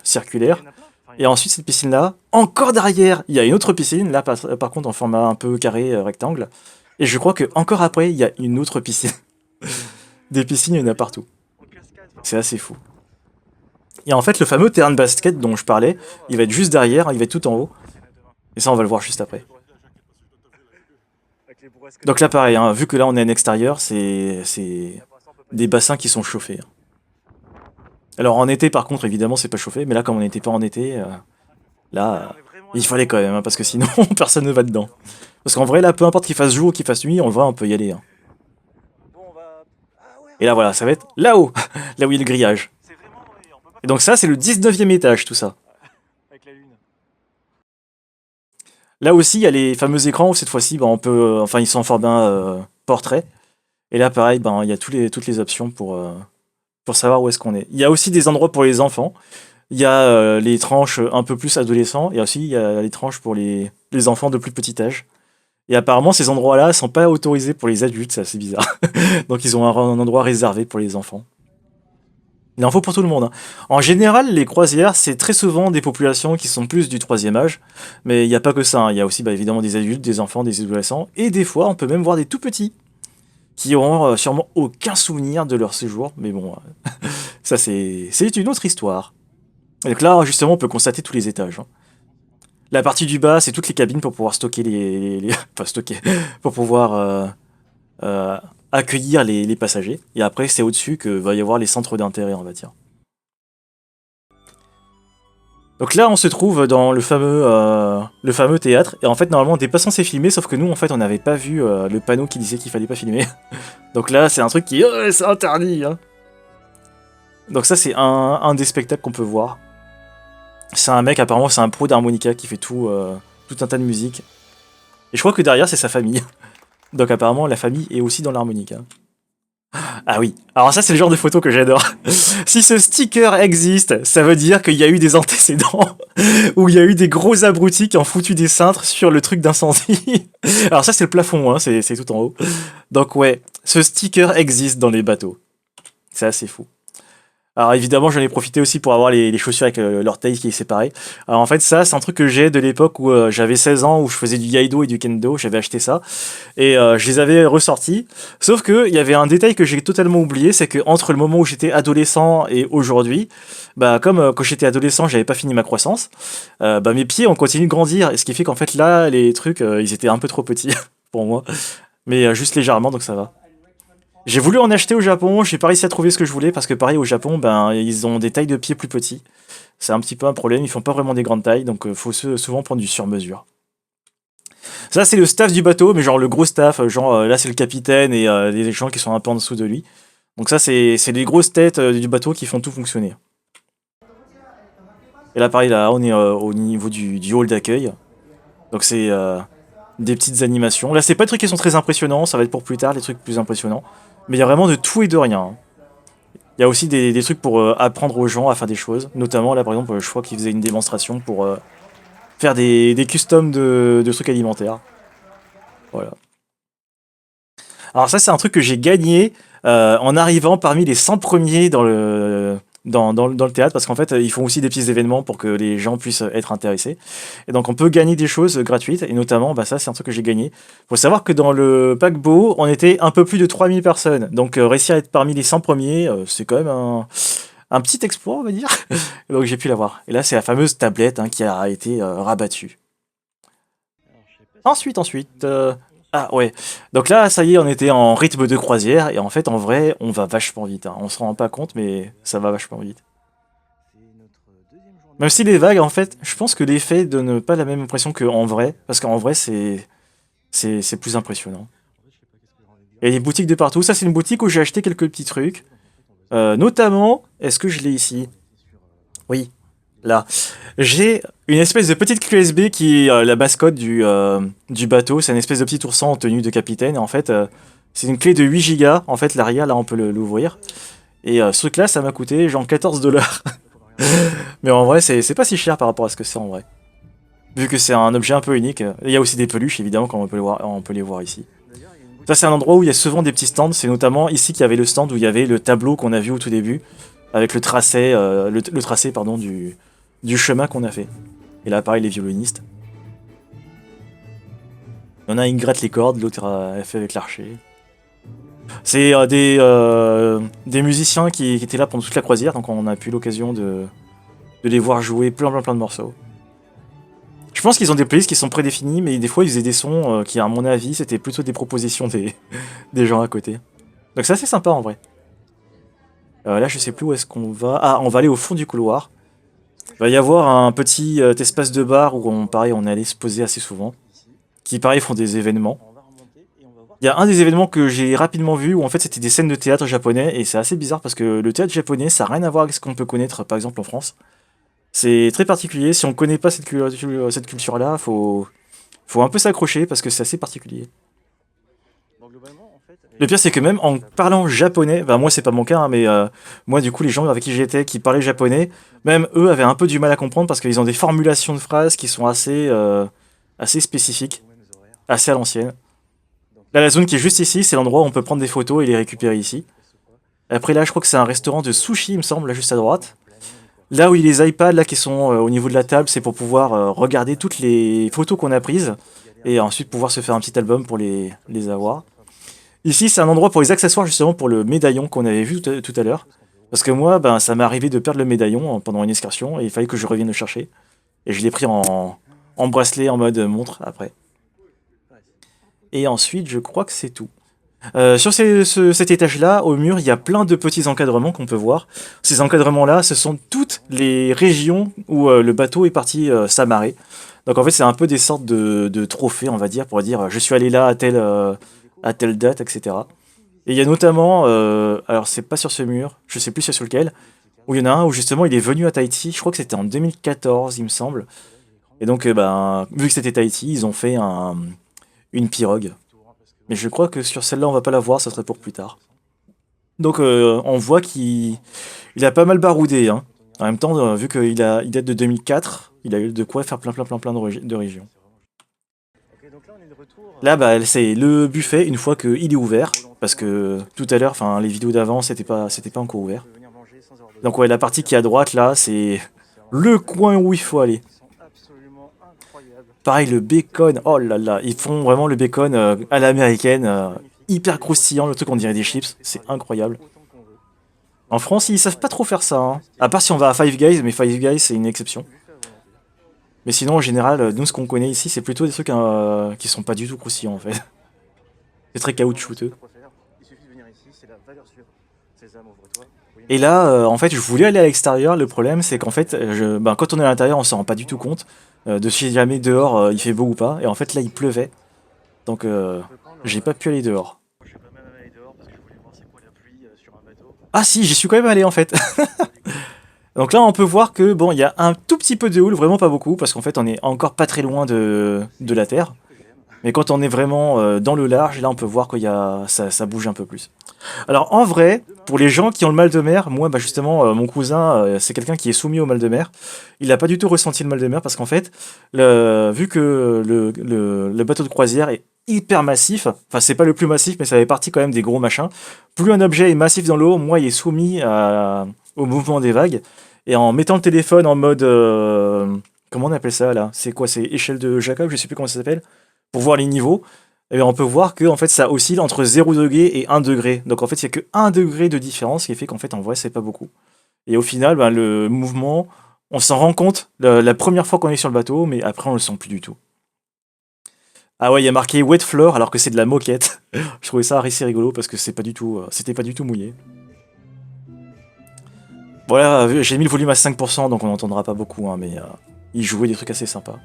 circulaire. Et ensuite, cette piscine-là, encore derrière, il y a une autre piscine, là, par contre, en format un peu carré, rectangle. Et je crois que encore après, il y a une autre piscine. Des piscines, il y en a partout. C'est assez fou. Et en fait, le fameux terrain de basket dont je parlais, il va être juste derrière, il va être tout en haut. Et ça, on va le voir juste après. Donc là, pareil, hein, vu que là, on est en extérieur, c'est des bassins qui sont chauffés. Hein. Alors en été, par contre, évidemment, c'est pas chauffé, mais là, comme on n'était pas en été, là. Il fallait quand même, hein, parce que sinon personne ne va dedans. Parce qu'en vrai, là, peu importe qu'il fasse jour ou qu'il fasse nuit, en vrai, on peut y aller. Hein. Et là, voilà, ça va être là-haut, là où il y a le grillage. Et donc ça, c'est le 19e étage, tout ça. Là aussi, il y a les fameux écrans où cette fois-ci, on peut, enfin, ils sont en format portrait. Et là, pareil, il y a toutes les options pour savoir où est-ce qu'on est. Il y a aussi des endroits pour les enfants. Il y a les tranches un peu plus adolescents. Et aussi, il y a les tranches pour les enfants de plus petit âge. Et apparemment, ces endroits-là sont pas autorisés pour les adultes, c'est assez bizarre. Donc, ils ont un endroit réservé pour les enfants. Il en faut pour tout le monde. Hein. En général, les croisières, c'est très souvent des populations qui sont plus du troisième âge. Mais il n'y a pas que ça. Hein. Il y a aussi évidemment des adultes, des enfants, des adolescents. Et des fois, on peut même voir des tout petits qui auront sûrement aucun souvenir de leur séjour. Mais bon, ça c'est une autre histoire. Et donc là, justement, on peut constater tous les étages. Hein. La partie du bas, c'est toutes les cabines pour pouvoir stocker enfin, stocker. Pour pouvoir euh, accueillir les passagers. Et après, c'est au-dessus que va y avoir les centres d'intérêt, on va dire. Donc là, on se trouve dans le fameux théâtre. Et en fait, normalement, on n'était pas censé filmer, sauf que nous, en fait, on n'avait pas vu le panneau qui disait qu'il fallait pas filmer. Donc là, c'est un truc qui c'est interdit. Hein. Donc ça, c'est un des spectacles qu'on peut voir. C'est un mec, apparemment, c'est un pro d'harmonica qui fait tout un tas de musique. Et je crois que derrière, c'est sa famille. Donc apparemment, la famille est aussi dans l'harmonica. Ah oui, alors ça c'est le genre de photo que j'adore. Si ce sticker existe, ça veut dire qu'il y a eu des antécédents, où il y a eu des gros abrutis qui ont foutu des cintres sur le truc d'incendie. Alors ça c'est le plafond, hein, c'est tout en haut. Donc ouais, ce sticker existe dans les bateaux. C'est assez fou. Alors évidemment, j'en ai profité aussi pour avoir les chaussures avec l'orteil qui est séparé. Alors en fait, ça, c'est un truc que j'ai de l'époque où j'avais 16 ans, où je faisais du Iaido et du Kendo. J'avais acheté ça. Et je les avais ressortis. Sauf que il y avait un détail que j'ai totalement oublié, c'est que entre le moment où j'étais adolescent et aujourd'hui, comme quand j'étais adolescent, j'avais pas fini ma croissance, mes pieds ont continué de grandir. Et ce qui fait qu'en fait, là, les trucs, ils étaient un peu trop petits pour moi. Mais juste légèrement, donc ça va. J'ai voulu en acheter au Japon, j'ai pas réussi à trouver ce que je voulais parce que pareil au Japon, ils ont des tailles de pieds plus petits. C'est un petit peu un problème, ils font pas vraiment des grandes tailles, donc faut souvent prendre du sur-mesure. Ça c'est le staff du bateau, mais genre le gros staff, là c'est le capitaine et les gens qui sont un peu en dessous de lui. Donc ça c'est les grosses têtes du bateau qui font tout fonctionner. Et là pareil, là on est au niveau du hall d'accueil. Donc c'est des petites animations. Là c'est pas des trucs qui sont très impressionnants, ça va être pour plus tard les trucs plus impressionnants. Mais il y a vraiment de tout et de rien. Hein. Il y a aussi des trucs pour apprendre aux gens à faire des choses. Notamment, là, par exemple, je crois qu'ils faisaient une démonstration pour faire des customs de trucs alimentaires. Voilà. Alors ça, c'est un truc que j'ai gagné en arrivant parmi les 100 premiers dans le théâtre, parce qu'en fait, ils font aussi des petits événements pour que les gens puissent être intéressés. Et donc, on peut gagner des choses gratuites, et notamment, ça, c'est un truc que j'ai gagné. Faut savoir que dans le paquebot, on était un peu plus de 3000 personnes. Donc, réussir à être parmi les 100 premiers, c'est quand même un petit exploit, on va dire. Donc, j'ai pu l'avoir. Et là, c'est la fameuse tablette qui a été rabattue. Ensuite, ah ouais. Donc là, ça y est, on était en rythme de croisière et en fait, en vrai, on va vachement vite. Hein. On se rend pas compte, mais ça va vachement vite. Même si les vagues, en fait, je pense que l'effet donne pas la même impression qu'en vrai, parce qu'en vrai, c'est plus impressionnant. Et les boutiques de partout. Ça, c'est une boutique où j'ai acheté quelques petits trucs. Notamment, est-ce que je l'ai ici? Oui, là. J'ai une espèce de petite clé USB qui est la mascotte du bateau. C'est une espèce de petit ourson en tenue de capitaine. Et en fait, c'est une clé de 8 Go. En fait, l'arrière, là, on peut l'ouvrir. Et ce truc-là, ça m'a coûté genre 14 $. Mais en vrai, c'est pas si cher par rapport à ce que c'est en vrai. Vu que c'est un objet un peu unique. Il y a aussi des peluches, évidemment, comme on peut les voir ici. Ça, c'est un endroit où il y a souvent des petits stands. C'est notamment ici qu'il y avait le stand où il y avait le tableau qu'on a vu au tout début. Avec le tracé, le tracé pardon, du chemin qu'on a fait. Et là, pareil, les violonistes. Il y en a un, il gratte les cordes, l'autre elle fait avec l'archer. C'est des musiciens qui étaient là pendant toute la croisière, donc on a pu l'occasion de les voir jouer plein de morceaux. Je pense qu'ils ont des playlists qui sont prédéfinies, mais des fois ils faisaient des sons qui, à mon avis, c'était plutôt des propositions des gens à côté. Donc c'est assez sympa en vrai. Là, je sais plus où est-ce qu'on va. Ah, on va aller au fond du couloir. Il va y avoir un petit espace de bar où pareil, on est allé se poser assez souvent, qui pareil font des événements. Il y a un des événements que j'ai rapidement vu où en fait c'était des scènes de théâtre japonais et c'est assez bizarre parce que le théâtre japonais ça n'a rien à voir avec ce qu'on peut connaître par exemple en France. C'est très particulier, si on connaît pas cette culture-là, faut un peu s'accrocher parce que c'est assez particulier. Le pire c'est que même en parlant japonais, bah moi c'est pas mon cas, hein, mais moi du coup les gens avec qui j'étais qui parlaient japonais, même eux avaient un peu du mal à comprendre parce qu'ils ont des formulations de phrases qui sont assez spécifiques, assez à l'ancienne. Là, la zone qui est juste ici, c'est l'endroit où on peut prendre des photos et les récupérer ici. Après là, je crois que c'est un restaurant de sushi, il me semble, là juste à droite. Là où il y a les iPads là qui sont au niveau de la table, c'est pour pouvoir regarder toutes les photos qu'on a prises et ensuite pouvoir se faire un petit album pour les avoir. Ici, c'est un endroit pour les accessoires justement pour le médaillon qu'on avait vu tout à l'heure. Parce que moi, ben, ça m'est arrivé de perdre le médaillon pendant une excursion et il fallait que je revienne le chercher. Et je l'ai pris en bracelet en mode montre après. Et ensuite, je crois que c'est tout. Sur cet étage-là, au mur, il y a plein de petits encadrements qu'on peut voir. Ces encadrements-là, ce sont toutes les régions où le bateau est parti s'amarrer. Donc en fait, c'est un peu des sortes de trophées, on va dire, pour dire je suis allé là à telle date, etc. Et il y a notamment, alors c'est pas sur ce mur, je sais plus c'est sur lequel, où il y en a un où justement il est venu à Tahiti, je crois que c'était en 2014, il me semble. Et donc, ben, vu que c'était Tahiti, ils ont fait une pirogue. Mais je crois que sur celle-là, on va pas la voir, ça serait pour plus tard. Donc on voit qu'il a pas mal baroudé, hein. En même temps, vu il date de 2004, il a eu de quoi faire plein de régions. Là, bah, c'est le buffet une fois qu'il est ouvert, parce que tout à l'heure, enfin les vidéos d'avant, c'était pas encore ouvert. Donc ouais, la partie qui est à droite là, c'est le coin où il faut aller. Pareil, le bacon, oh là là, ils font vraiment le bacon à l'américaine, hyper croustillant, le truc on dirait des chips, c'est incroyable. En France, ils savent pas trop faire ça, hein. À part si on va à Five Guys, mais Five Guys c'est une exception. Mais sinon, en général, nous ce qu'on connaît ici, c'est plutôt des trucs qui sont pas du tout croustillants en fait. C'est très caoutchouteux. Et là, en fait, je voulais aller à l'extérieur. Le problème, c'est qu'en fait, ben, quand on est à l'intérieur, on s'en rend pas du tout compte de si jamais dehors il fait beau ou pas. Et en fait, là, il pleuvait. Donc, j'ai pas pu aller dehors. Ah si, j'y suis quand même allé en fait. Donc là, on peut voir que bon, il y a un tout petit peu de houle, vraiment pas beaucoup, parce qu'en fait, on est encore pas très loin de la Terre. Mais quand on est vraiment dans le large, là, on peut voir qu'il y a ça bouge un peu plus. Alors en vrai, pour les gens qui ont le mal de mer, moi, bah justement, mon cousin, c'est quelqu'un qui est soumis au mal de mer. Il n'a pas du tout ressenti le mal de mer parce qu'en fait, vu que le bateau de croisière est hyper massif, enfin c'est pas le plus massif, mais ça fait partie quand même des gros machins. Plus un objet est massif dans l'eau, moins il est soumis au mouvement des vagues. Et en mettant le téléphone en mode, comment on appelle ça là? C'est quoi? C'est échelle de Jacob, je sais plus comment ça s'appelle, pour voir les niveaux. Et on peut voir que en fait ça oscille entre 0 degré et 1 degré. Donc en fait il n'y a que 1 degré de différence, ce qui fait qu'en fait en vrai c'est pas beaucoup. Et au final, ben, le mouvement, on s'en rend compte la première fois qu'on est sur le bateau, mais après on le sent plus du tout. Ah ouais, il y a marqué wet floor alors que c'est de la moquette. Je trouvais ça assez rigolo parce que c'était pas du tout mouillé. Voilà, j'ai mis le volume à 5%, donc on n'entendra pas beaucoup, hein, mais il jouait des trucs assez sympas.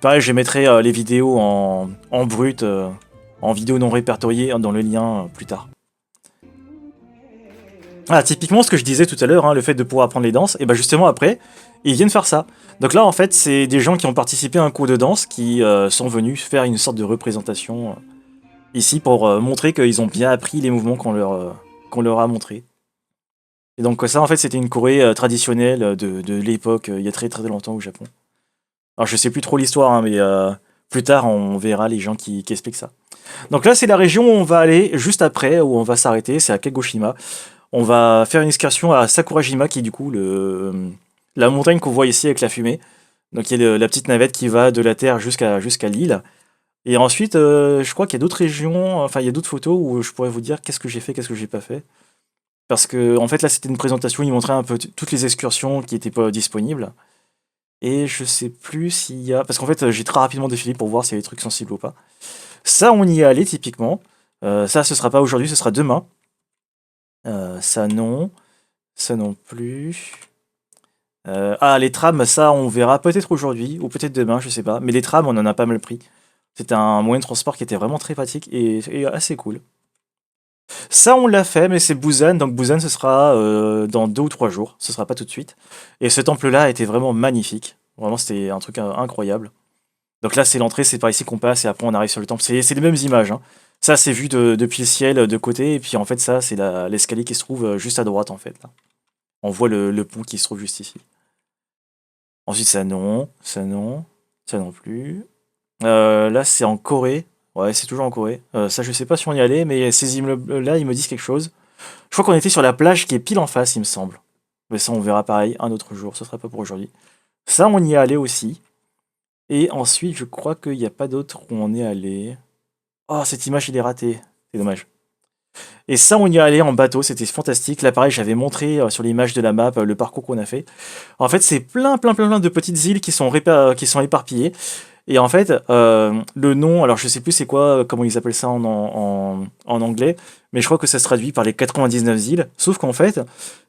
Pareil, je mettrai les vidéos en brut, en vidéo non répertoriée dans le lien plus tard. Ah, typiquement ce que je disais tout à l'heure, hein, le fait de pouvoir apprendre les danses, et ben justement après, ils viennent faire ça. Donc là, en fait, c'est des gens qui ont participé à un cours de danse qui sont venus faire une sorte de représentation ici pour montrer qu'ils ont bien appris les mouvements qu'on leur a montrés. Et donc ça, en fait, c'était une choré traditionnelle de l'époque, il y a très très longtemps au Japon. Alors je sais plus trop l'histoire, hein, mais plus tard on verra les gens qui expliquent ça. Donc là c'est la région où on va aller juste après, où on va s'arrêter, c'est à Kagoshima. On va faire une excursion à Sakurajima qui est du coup la montagne qu'on voit ici avec la fumée. Donc il y a la petite navette qui va de la Terre jusqu'à l'île. Et ensuite je crois qu'il y a d'autres régions, enfin il y a d'autres photos où je pourrais vous dire qu'est-ce que j'ai fait, qu'est-ce que j'ai pas fait. Parce que en fait là c'était une présentation, ils montraient un peu toutes les excursions qui étaient pas disponibles. Et je sais plus s'il y a. Parce qu'en fait, j'ai très rapidement défilé pour voir s'il y a des trucs sensibles ou pas. Ça, on y est allé typiquement. Ça, ce sera pas aujourd'hui, ce sera demain. Ça, non. Ça non plus. Ah, les trams, ça, on verra peut-être aujourd'hui, ou peut-être demain, je sais pas. Mais les trams, on en a pas mal pris. C'était un moyen de transport qui était vraiment très pratique et assez cool. Ça, on l'a fait, mais c'est Busan. Donc Busan, ce sera dans 2 ou 3 jours. Ce sera pas tout de suite. Et ce temple-là était vraiment magnifique. Vraiment, c'était un truc incroyable. Donc là, c'est l'entrée, c'est par ici qu'on passe, et après on arrive sur le temple. C'est les mêmes images, hein. Ça, c'est vu depuis le ciel, de côté, et puis en fait, ça, c'est l'escalier qui se trouve juste à droite, en fait, là. On voit le pont qui se trouve juste ici. Ensuite, ça non, ça non, ça non plus. Là, c'est en Corée. Ouais, c'est toujours en Corée. Ça, je sais pas si on y allait, mais ces immeubles-là, ils me disent quelque chose. Je crois qu'on était sur la plage qui est pile en face, il me semble. Mais ça, on verra pareil un autre jour, ce sera pas pour aujourd'hui. Ça, on y est allé aussi. Et ensuite, je crois qu'il n'y a pas d'autre où on est allé. Oh, cette image, il est raté. C'est dommage. Et ça, on y est allé en bateau, c'était fantastique. Là, pareil, j'avais montré sur l'image de la map le parcours qu'on a fait. En fait, c'est plein de petites îles qui sont éparpillées. Et en fait, le nom, alors je sais plus c'est quoi, comment ils appellent ça en anglais, mais je crois que ça se traduit par les 99 îles. Sauf qu'en fait,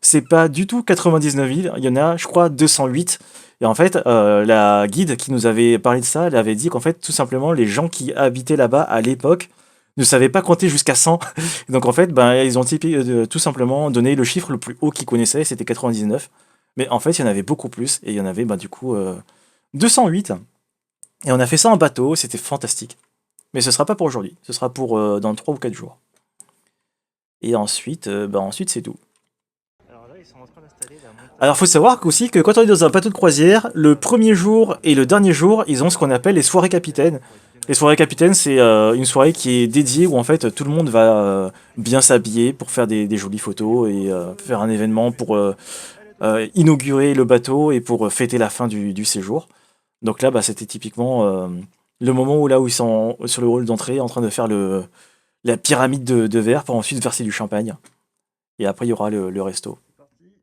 c'est pas du tout 99 îles, il y en a, je crois, 208. Et en fait, la guide qui nous avait parlé de ça, elle avait dit qu'en fait, tout simplement, les gens qui habitaient là-bas à l'époque ne savaient pas compter jusqu'à 100. Donc en fait, ben, ils ont tout simplement donné le chiffre le plus haut qu'ils connaissaient, c'était 99. Mais en fait, il y en avait beaucoup plus, et il y en avait, ben, du coup, 208. Et on a fait ça en bateau, c'était fantastique. Mais ce sera pas pour aujourd'hui, ce sera pour dans 3 ou 4 jours. Et ensuite, bah ensuite c'est tout. Alors faut savoir aussi que quand on est dans un bateau de croisière, le premier jour et le dernier jour, ils ont ce qu'on appelle les soirées capitaines. Les soirées capitaines, c'est une soirée qui est dédiée où en fait tout le monde va bien s'habiller pour faire des jolies photos et faire un événement pour inaugurer le bateau et pour fêter la fin du séjour. Donc là, bah, c'était typiquement le moment où là où ils sont sur le hall d'entrée en train de faire la pyramide de verre pour ensuite verser du champagne. Et après, il y aura le resto.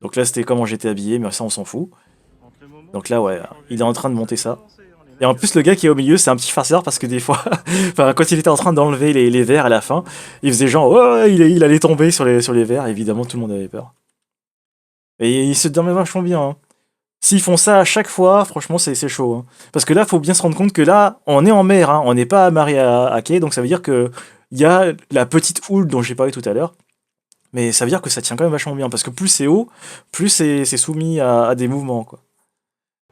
Donc là, c'était comment j'étais habillé, mais ça, on s'en fout. Donc là, ouais, il est en train de monter ça. Et en plus, le gars qui est au milieu, c'est un petit farceur parce que des fois, enfin, quand il était en train d'enlever les verres à la fin, il faisait genre, ouais, il allait tomber sur les verres. Évidemment, tout le monde avait peur. Et il se dormait vachement bien, hein. S'ils font ça à chaque fois, franchement, c'est chaud, hein. Parce que là, faut bien se rendre compte que là, on est en mer, hein, on n'est pas amarré à quai, donc ça veut dire que il y a la petite houle dont j'ai parlé tout à l'heure, mais ça veut dire que ça tient quand même vachement bien, parce que plus c'est haut, plus c'est soumis à des mouvements, quoi.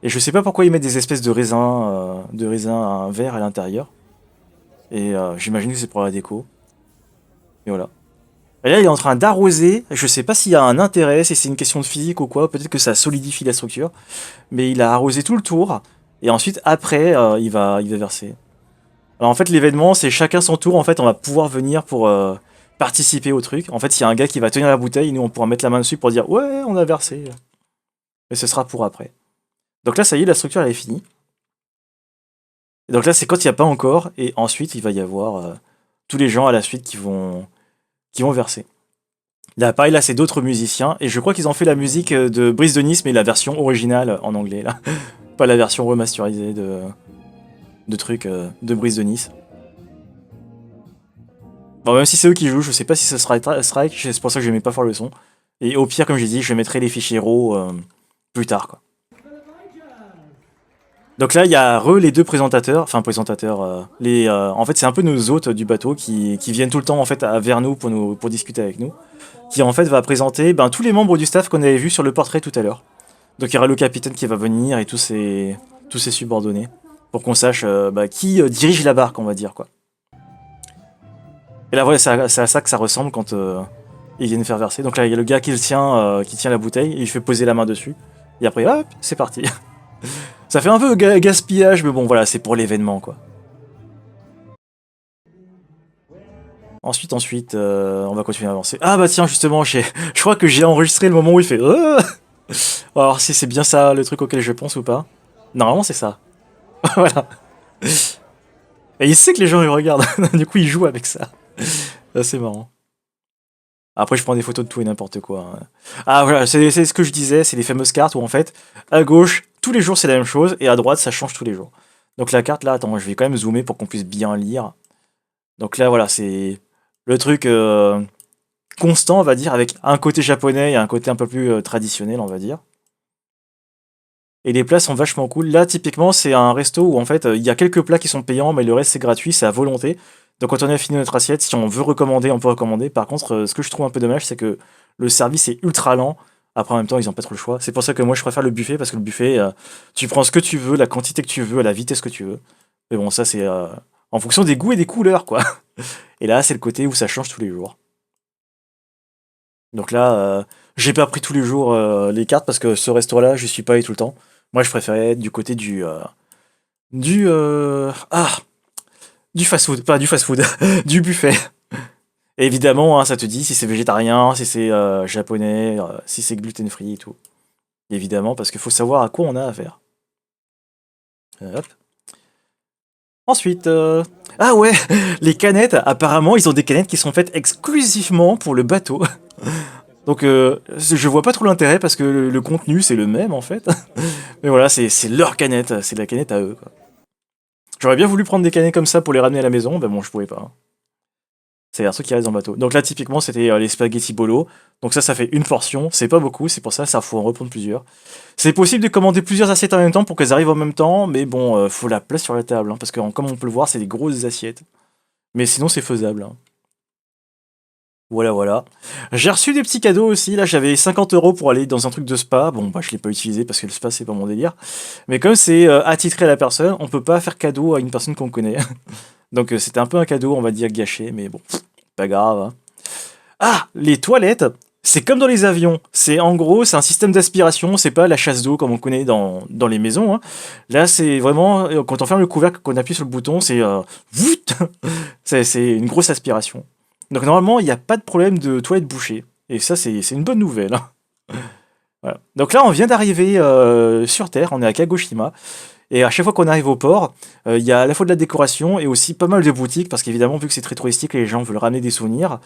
Et je sais pas pourquoi ils mettent des espèces de raisins verts à l'intérieur, et j'imagine que c'est pour la déco, et voilà. Et là, il est en train d'arroser, je sais pas s'il y a un intérêt, si c'est une question de physique ou quoi, peut-être que ça solidifie la structure, mais il a arrosé tout le tour, et ensuite, après, il va verser. Alors en fait, l'événement, c'est chacun son tour, en fait, on va pouvoir venir pour participer au truc. En fait, il y a un gars qui va tenir la bouteille, nous, on pourra mettre la main dessus pour dire «Ouais, on a versé». Et ce sera pour après. Donc là, ça y est, la structure, elle est finie. Et donc là, c'est quand il n'y a pas encore, et ensuite, il va y avoir tous les gens à la suite qui vont verser. Là, pareil, là, c'est d'autres musiciens, et je crois qu'ils ont fait la musique de Brise de Nice, mais la version originale en anglais, là. Pas la version remasterisée de trucs de Brise de Nice. Bon, même si c'est eux qui jouent, je sais pas si ce sera Strike, c'est pour ça que je mets pas fort le son. Et au pire, comme j'ai dit, je mettrai les fichiers RAW plus tard, quoi. Donc là, il y a les deux présentateurs, enfin présentateurs, en fait, c'est un peu nos hôtes du bateau qui viennent tout le temps en fait vers nous pour discuter avec nous, qui en fait va présenter ben, tous les membres du staff qu'on avait vu sur le portrait tout à l'heure. Donc il y aura le capitaine qui va venir et tous ses subordonnés pour qu'on sache bah, qui dirige la barque, on va dire quoi. Et là, voilà, c'est à ça que ça ressemble quand ils viennent faire verser. Donc là, il y a le gars qui tient la bouteille, et il fait poser la main dessus. Et après, hop, c'est parti. Ça fait un peu gaspillage, mais bon, voilà, c'est pour l'événement, quoi. Ensuite, on va continuer à avancer. Ah bah tiens, justement, je crois que j'ai enregistré le moment où il fait... On va voir si c'est bien ça le truc auquel je pense ou pas. Normalement, c'est ça. Voilà. Et il sait que les gens ils regardent. Du coup, il joue avec ça. C'est marrant. Après, je prends des photos de tout et n'importe quoi, hein. Ah voilà, c'est ce que je disais, c'est les fameuses cartes où en fait, à gauche, tous les jours c'est la même chose, et à droite, ça change tous les jours. Donc la carte là, attends, je vais quand même zoomer pour qu'on puisse bien lire. Donc là, voilà, c'est le truc constant, on va dire, avec un côté japonais et un côté un peu plus traditionnel, on va dire. Et les plats sont vachement cool. Là, typiquement, c'est un resto où en fait, il y a quelques plats qui sont payants, mais le reste c'est gratuit, c'est à volonté. Donc quand on a fini notre assiette, si on veut recommander, on peut recommander. Par contre, ce que je trouve un peu dommage, c'est que le service est ultra lent. Après, en même temps, ils ont pas trop le choix. C'est pour ça que moi, je préfère le buffet, parce que le buffet, tu prends ce que tu veux, la quantité que tu veux, à la vitesse que tu veux. Mais bon, ça, c'est en fonction des goûts et des couleurs, quoi. Et là, c'est le côté où ça change tous les jours. Donc là, j'ai pas pris tous les jours les cartes, parce que ce resto-là, je suis pas allé tout le temps. Moi, je préférais être du côté du, ah, du fast-food, pas du fast-food, du buffet. Et évidemment, hein, ça te dit si c'est végétarien, si c'est japonais, si c'est gluten-free et tout. Évidemment, parce qu'il faut savoir à quoi on a affaire. Hop. Ensuite, ah ouais, les canettes, apparemment, ils ont des canettes qui sont faites exclusivement pour le bateau. Donc, je vois pas trop l'intérêt parce que le contenu, c'est le même en fait. Mais voilà, c'est leur canette, c'est la canette à eux, quoi. J'aurais bien voulu prendre des canettes comme ça pour les ramener à la maison, mais bon, je pouvais pas, hein. C'est un truc qui reste dans le bateau. Donc là, typiquement, c'était les spaghettis bolo. Donc ça fait une portion. C'est pas beaucoup, c'est pour ça, ça faut en reprendre plusieurs. C'est possible de commander plusieurs assiettes en même temps pour qu'elles arrivent en même temps, mais bon, faut la place sur la table, hein, parce que comme on peut le voir, c'est des grosses assiettes. Mais sinon, c'est faisable, hein. Voilà, voilà. J'ai reçu des petits cadeaux aussi. Là, j'avais 50 € pour aller dans un truc de spa. Bon, bah, je l'ai pas utilisé parce que le spa, c'est pas mon délire. Mais comme c'est attitré à la personne, on peut pas faire cadeau à une personne qu'on connaît. Donc, c'était un peu un cadeau, on va dire, gâché, mais bon, pas grave, hein. Ah, les toilettes, c'est comme dans les avions. C'est en gros, c'est un système d'aspiration. C'est pas la chasse d'eau comme on connaît dans les maisons, hein. Là, c'est vraiment quand on ferme le couvercle, qu'on appuie sur le bouton, c'est voûte. C'est une grosse aspiration. Donc normalement, il n'y a pas de problème de toilettes bouchées. Et ça, c'est une bonne nouvelle, hein. Voilà. Donc là, on vient d'arriver sur Terre. On est à Kagoshima. Et à chaque fois qu'on arrive au port, il y a à la fois de la décoration et aussi pas mal de boutiques, parce qu'évidemment, vu que c'est très touristique et les gens veulent ramener des souvenirs,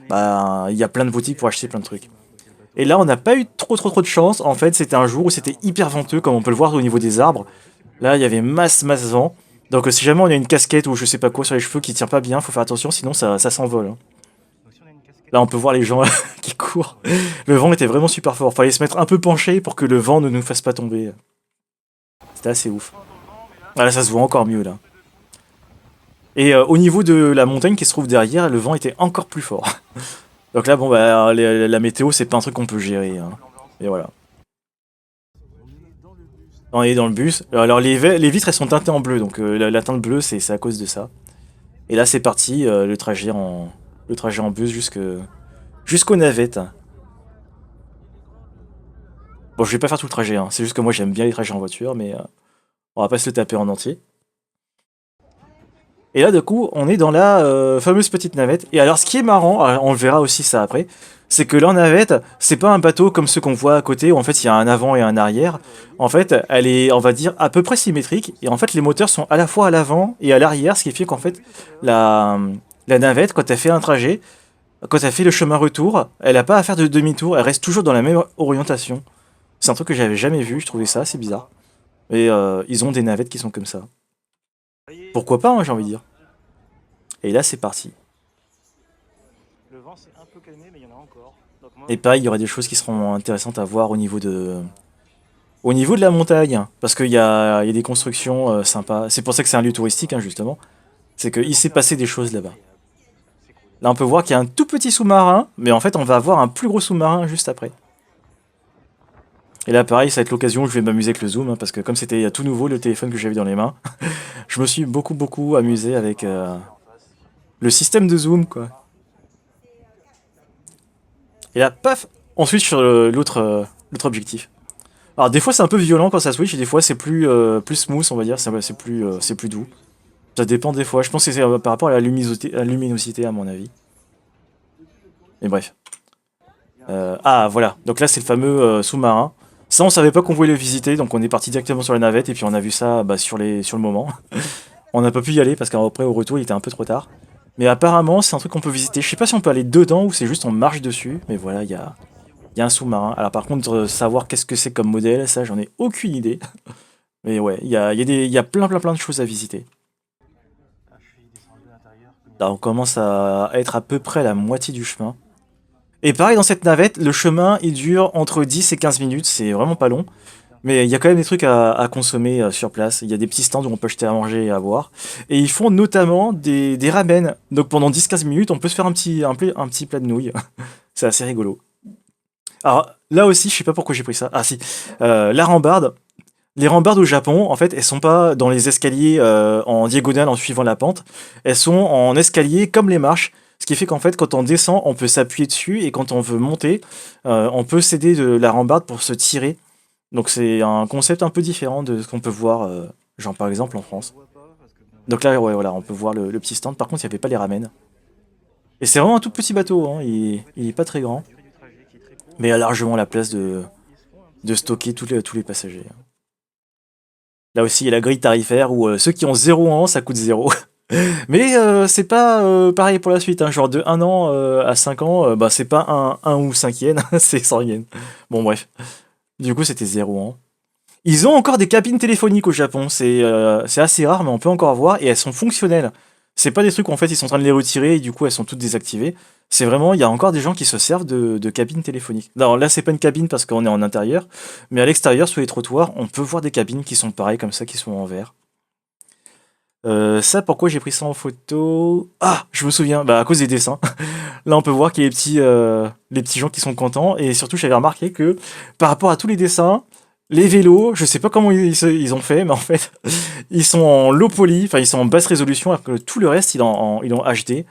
bah, il y a plein de boutiques pour acheter plein de trucs. Et là, on n'a pas eu trop de chance. En fait, c'était un jour où c'était hyper venteux, comme on peut le voir au niveau des arbres. Là, il y avait masse vent. Donc si jamais on a une casquette ou je sais pas quoi sur les cheveux qui tient pas bien, faut faire attention, sinon ça s'envole, hein. Là, on peut voir les gens qui courent. Le vent était vraiment super fort. Fallait se mettre un peu penché pour que le vent ne nous fasse pas tomber. C'était assez ouf. Ah, là, ça se voit encore mieux, là. Et au niveau de la montagne qui se trouve derrière, le vent était encore plus fort. Donc là, bon, bah, la météo, c'est pas un truc qu'on peut gérer, hein. Et voilà. On est dans le bus. Alors, les vitres, elles sont teintées en bleu. Donc, la teinte bleue, c'est à cause de ça. Et là, c'est parti, le trajet en bus jusqu'aux navettes. Bon, je vais pas faire tout le trajet, hein. C'est juste que moi, j'aime bien les trajets en voiture, mais on va pas se le taper en entier. Et là, du coup, on est dans la fameuse petite navette. Et alors, ce qui est marrant, on le verra aussi ça après, c'est que la navette, c'est pas un bateau comme ceux qu'on voit à côté, où en fait il y a un avant et un arrière. En fait, elle est, on va dire, à peu près symétrique. Et en fait, les moteurs sont à la fois à l'avant et à l'arrière, ce qui fait qu'en fait, la, la navette, quand elle fait un trajet, quand elle fait le chemin retour, elle a pas à faire de demi-tour, elle reste toujours dans la même orientation. C'est un truc que j'avais jamais vu, je trouvais ça assez bizarre. Et ils ont des navettes qui sont comme ça. Pourquoi pas, hein, j'ai envie de dire. Et là, c'est parti. Le vent s'est un peu calmé, mais il y en a encore. Donc moi, Et pareil, il y aura des choses qui seront intéressantes à voir au niveau de la montagne. Parce qu'il y a des constructions sympas. C'est pour ça que c'est un lieu touristique, hein, justement. C'est qu'il s'est passé des choses là-bas. c'est cool. Là, on peut voir qu'il y a un tout petit sous-marin, mais en fait, on va avoir un plus gros sous-marin juste après. Et là, pareil, ça va être l'occasion où je vais m'amuser avec le zoom, hein, parce que comme c'était tout nouveau, le téléphone que j'avais dans les mains, je me suis beaucoup amusé avec le système de zoom, quoi. Et là, paf, on switch sur l'autre objectif. Alors des fois c'est un peu violent quand ça switch, et des fois c'est plus smooth, on va dire, c'est plus doux. Ça dépend des fois, je pense que c'est par rapport à la luminosité à mon avis. Mais bref. Ah voilà, donc là c'est le fameux sous-marin. Ça on savait pas qu'on voulait le visiter, donc on est parti directement sur la navette, et puis on a vu ça bah, sur le moment. On n'a pas pu y aller parce qu'après au retour il était un peu trop tard. Mais apparemment c'est un truc qu'on peut visiter. Je sais pas si on peut aller dedans ou c'est juste on marche dessus, mais voilà, il y a un sous-marin. Alors par contre, savoir qu'est-ce que c'est comme modèle, ça j'en ai aucune idée. Mais ouais, il y a plein de choses à visiter. Ah, je suis descendu à l'intérieur. Là, on commence à être à peu près à la moitié du chemin. Et pareil, dans cette navette, le chemin, il dure entre 10 et 15 minutes, c'est vraiment pas long. Mais il y a quand même des trucs à consommer sur place. Il y a des petits stands où on peut acheter à manger et à boire. Et ils font notamment des ramen. Donc pendant 10-15 minutes, on peut se faire un petit plat de nouilles. C'est assez rigolo. Alors là aussi, je sais pas pourquoi j'ai pris ça. Ah si, la rambarde. Les rambardes au Japon, en fait, elles sont pas dans les escaliers en diagonale en suivant la pente. Elles sont en escalier comme les marches. Ce qui fait qu'en fait, quand on descend, on peut s'appuyer dessus et quand on veut monter, on peut s'aider de la rambarde pour se tirer. Donc c'est un concept un peu différent de ce qu'on peut voir, genre par exemple en France. Donc là, ouais, voilà, on peut voir le petit stand. Par contre, il n'y avait pas les ramen. Et c'est vraiment un tout petit bateau, hein. Il est pas très grand, mais il a largement la place de stocker tous les passagers. Là aussi, il y a la grille tarifaire où ceux qui ont 0 ans, ça coûte 0. Mais c'est pas pareil pour la suite, hein. Genre de 1 an à 5 ans, bah c'est pas un ou 5 yens, c'est 100 yens. Bon bref, du coup c'était 0 ans. Ils ont encore des cabines téléphoniques au Japon, c'est assez rare mais on peut encore voir et elles sont fonctionnelles. C'est pas des trucs où en fait ils sont en train de les retirer et du coup elles sont toutes désactivées. C'est vraiment, il y a encore des gens qui se servent de cabines téléphoniques. Alors là c'est pas une cabine parce qu'on est en intérieur, mais à l'extérieur sous les trottoirs on peut voir des cabines qui sont pareilles comme ça, qui sont en verre. Ça, pourquoi j'ai pris ça en photo? Ah, je me souviens, bah à cause des dessins. Là, on peut voir qu'il y a les petits gens qui sont contents. Et surtout, j'avais remarqué que par rapport à tous les dessins, les vélos, je sais pas comment ils ont fait, mais en fait, ils sont en low poly, enfin, ils sont en basse résolution, alors que tout le reste, il est en HD.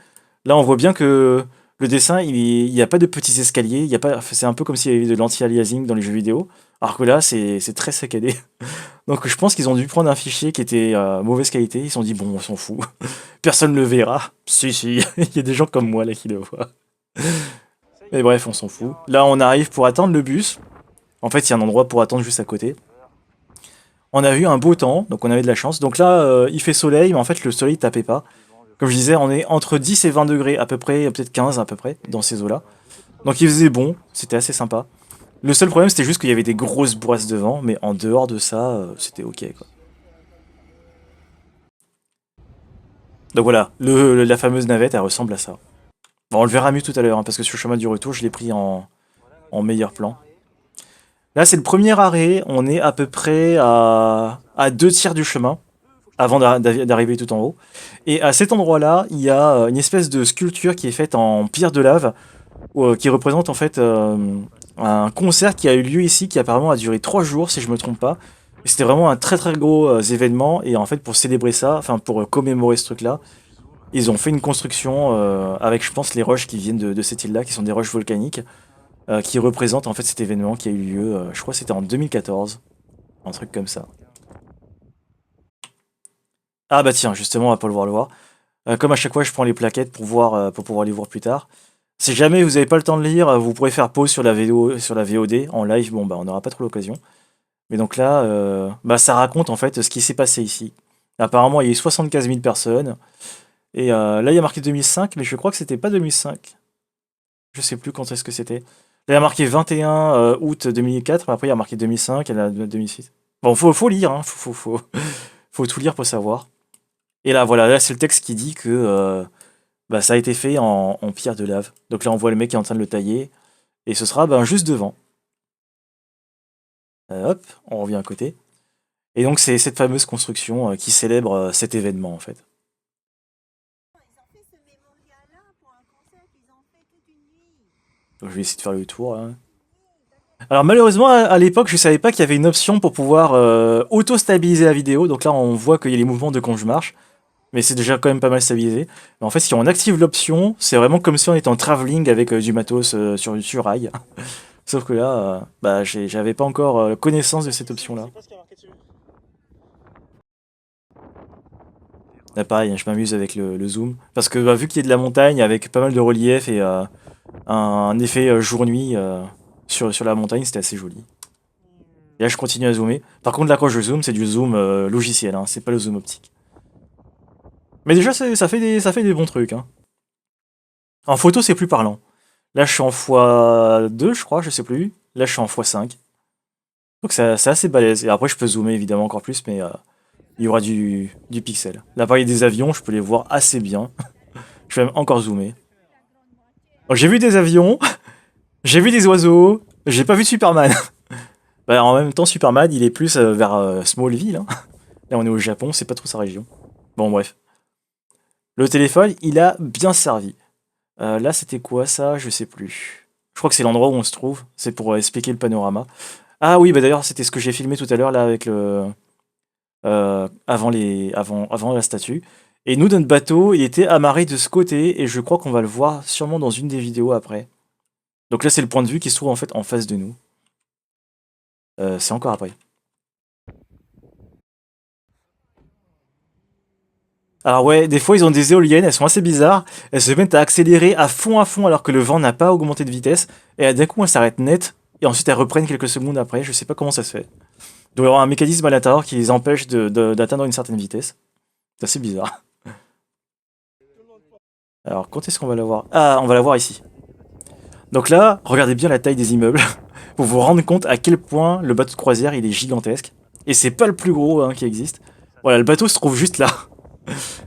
Là, on voit bien que le dessin, il y a pas de petits escaliers, il y a pas, c'est un peu comme s'il y avait de l'anti-aliasing dans les jeux vidéo. Alors que là, c'est très saccadé. Donc je pense qu'ils ont dû prendre un fichier qui était mauvaise qualité. Ils se sont dit, bon, on s'en fout. Personne ne le verra. Si, si, il y a des gens comme moi là qui le voient. Mais bref, on s'en fout. Là, on arrive pour attendre le bus. En fait, il y a un endroit pour attendre juste à côté. On a eu un beau temps, donc on avait de la chance. Donc là, il fait soleil, mais en fait, le soleil tapait pas. Comme je disais, on est entre 10 et 20 degrés à peu près, peut-être 15 à peu près, dans ces eaux-là. Donc il faisait bon, c'était assez sympa. Le seul problème, c'était juste qu'il y avait des grosses boisses de vent, mais en dehors de ça, c'était ok, quoi. Donc voilà, la fameuse navette, elle ressemble à ça. Bon, on le verra mieux tout à l'heure, hein, parce que sur le chemin du retour, je l'ai pris en meilleur plan. Là, c'est le premier arrêt, on est à peu près à 2 tiers du chemin, avant d'arriver tout en haut. Et à cet endroit-là, il y a une espèce de sculpture qui est faite en pierre de lave, qui représente en fait un concert qui a eu lieu ici, qui apparemment a duré 3 jours, si je me trompe pas. Et c'était vraiment un très très gros événement, et en fait, pour célébrer ça, enfin pour commémorer ce truc-là, ils ont fait une construction avec, je pense, les roches qui viennent de cette île-là, qui sont des roches volcaniques, qui représentent en fait cet événement qui a eu lieu, je crois que c'était en 2014, un truc comme ça. Ah bah tiens, justement, on va pas le voir. Comme à chaque fois, je prends les plaquettes pour pouvoir les voir plus tard. Si jamais vous n'avez pas le temps de lire, vous pourrez faire pause sur la vidéo, sur la VOD en live. Bon bah on n'aura pas trop l'occasion. Mais donc là, bah ça raconte en fait ce qui s'est passé ici. Apparemment, il y a eu 75 000 personnes. Et là, il y a marqué 2005, mais je crois que c'était pas 2005. Je sais plus quand est-ce que c'était. Là, il y a marqué 21 août 2004, mais après il y a marqué 2005 et là 2006. Bon, faut lire, hein. Faut tout lire pour savoir. Et là, voilà, là c'est le texte qui dit que bah, ça a été fait en pierre de lave. Donc là, on voit le mec qui est en train de le tailler. Et ce sera ben, juste devant. Hop, on revient à côté. Et donc, c'est cette fameuse construction qui célèbre cet événement, en fait. Donc, je vais essayer de faire le tour, là. Alors, malheureusement, à l'époque, je savais pas qu'il y avait une option pour pouvoir auto-stabiliser la vidéo. Donc là, on voit qu'il y a les mouvements de quand je marche. Mais c'est déjà quand même pas mal stabilisé. Mais en fait, si on active l'option, c'est vraiment comme si on était en travelling avec du matos sur rail. Sauf que là, bah, j'avais pas encore connaissance de cette option-là. Là, pareil, hein, je m'amuse avec le zoom. Parce que bah, vu qu'il y a de la montagne avec pas mal de relief et un effet jour-nuit sur la montagne, c'était assez joli. Et là, je continue à zoomer. Par contre, là, quand je zoome, c'est du zoom logiciel, hein, c'est pas le zoom optique. Mais déjà, ça fait des bons trucs. Hein. En photo, c'est plus parlant. Là, je suis en x2, je crois, je sais plus. Là, je suis en x5. Donc, c'est assez balèze. Et après, je peux zoomer évidemment encore plus, mais il y aura du pixel. Là, pareil, des avions, je peux les voir assez bien. Je vais même encore zoomer. Donc, j'ai vu des avions. J'ai vu des oiseaux, j'ai pas vu de Superman. Bah, en même temps, Superman, il est plus vers Smallville, hein. Là, on est au Japon, c'est pas trop sa région. Bon, bref. Le téléphone, il a bien servi. Là, c'était quoi ça? Je sais plus. Je crois que c'est l'endroit où on se trouve. C'est pour expliquer le panorama. Ah oui, bah d'ailleurs, c'était ce que j'ai filmé tout à l'heure là avec le avant la statue. Et nous, notre bateau, il était amarré de ce côté, et je crois qu'on va le voir sûrement dans une des vidéos après. Donc là, c'est le point de vue qui se trouve en fait en face de nous. C'est encore après. Alors ouais, des fois ils ont des éoliennes, elles sont assez bizarres. Elles se mettent à accélérer à fond alors que le vent n'a pas augmenté de vitesse. Et d'un coup elles s'arrêtent net. Et ensuite elles reprennent quelques secondes après. Je sais pas comment ça se fait. Il doit y avoir un mécanisme à l'intérieur qui les empêche d'atteindre une certaine vitesse. C'est assez bizarre. Alors quand est-ce qu'on va la voir? Ah, on va la voir ici. Donc là, regardez bien la taille des immeubles. Pour vous rendre compte à quel point le bateau de croisière il est gigantesque. Et c'est pas le plus gros hein, qui existe. Voilà, le bateau se trouve juste là.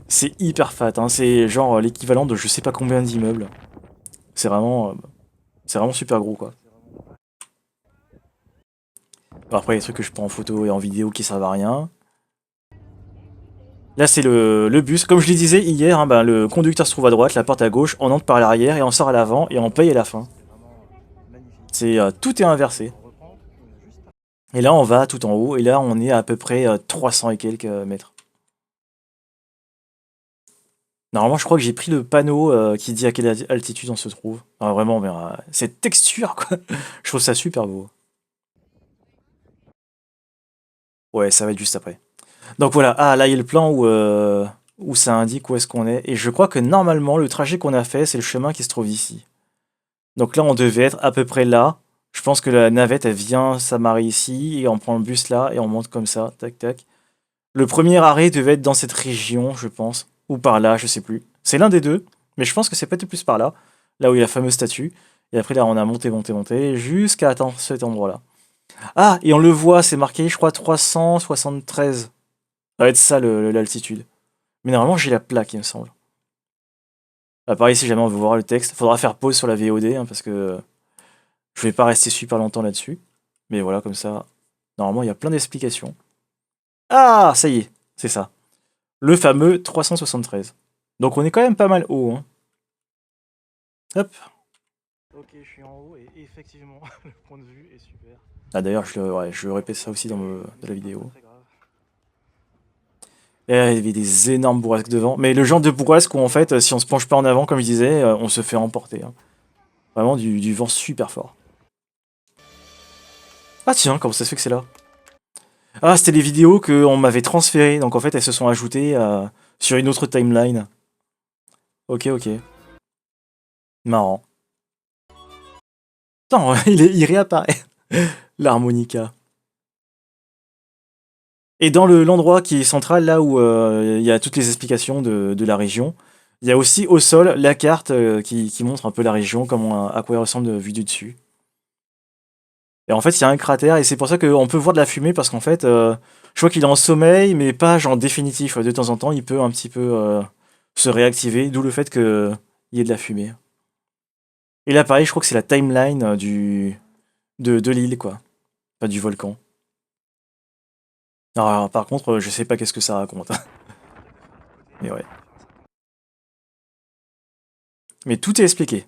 C'est hyper fat, hein. C'est genre l'équivalent de je sais pas combien d'immeubles. C'est vraiment super gros quoi. Bon, après, les trucs que je prends en photo et en vidéo qui servent à rien. Là, c'est le bus. Comme je le disais hier, hein, ben, le conducteur se trouve à droite, la porte à gauche, on entre par l'arrière et on sort à l'avant et on paye à la fin. C'est tout est inversé. Et là, on va tout en haut et là, on est à peu près 300 et quelques mètres. Normalement, je crois que j'ai pris le panneau qui dit à quelle altitude on se trouve. Ah, vraiment, mais, cette texture, quoi. Je trouve ça super beau. Ouais, ça va être juste après. Donc voilà, ah là il y a le plan où ça indique où est-ce qu'on est. Et je crois que normalement le trajet qu'on a fait, c'est le chemin qui se trouve ici. Donc là on devait être à peu près là. Je pense que la navette elle vient s'amarrer ici et on prend le bus là et on monte comme ça, tac tac. Le premier arrêt devait être dans cette région, je pense. Ou par là, je sais plus. C'est l'un des deux, mais je pense que c'est peut-être plus par là. Là où il y a la fameuse statue. Et après là on a monté jusqu'à atteindre cet endroit-là. Ah, et on le voit, c'est marqué je crois 373. Ça va être ça l'altitude. Mais normalement, j'ai la plaque, il me semble. Ah, pareil, si jamais on veut voir le texte, faudra faire pause sur la VOD, hein, parce que je vais pas rester super longtemps là-dessus. Mais voilà, comme ça, normalement, il y a plein d'explications. Ah, ça y est, c'est ça. Le fameux 373. Donc on est quand même pas mal haut, hein. Hop. Ok, je suis en haut et effectivement, le point de vue est super. Ah d'ailleurs, ouais, je répète ça aussi dans la vidéo. Très grave. Et il y avait des énormes bourrasques devant. Mais le genre de bourrasque où en fait, si on se penche pas en avant, comme je disais, on se fait emporter, hein. Vraiment du vent super fort. Ah tiens, comment ça se fait que c'est là? Ah, c'était les vidéos qu'on m'avait transférées, donc en fait elles se sont ajoutées sur une autre timeline. Ok, ok. Marrant. Non, il réapparaît. L'harmonica. Et dans l'endroit qui est central, là où il y a toutes les explications de la région, il y a aussi au sol la carte qui montre un peu la région, à quoi elle ressemble vue du dessus. Et en fait, il y a un cratère, et c'est pour ça qu'on peut voir de la fumée, parce qu'en fait, je vois qu'il est en sommeil, mais pas genre définitif. De temps en temps, il peut un petit peu se réactiver, d'où le fait qu'il y ait de la fumée. Et là, pareil, je crois que c'est la timeline de l'île, quoi. Pas du volcan. Alors, par contre, je sais pas qu'est-ce que ça raconte. Mais ouais. Mais tout est expliqué.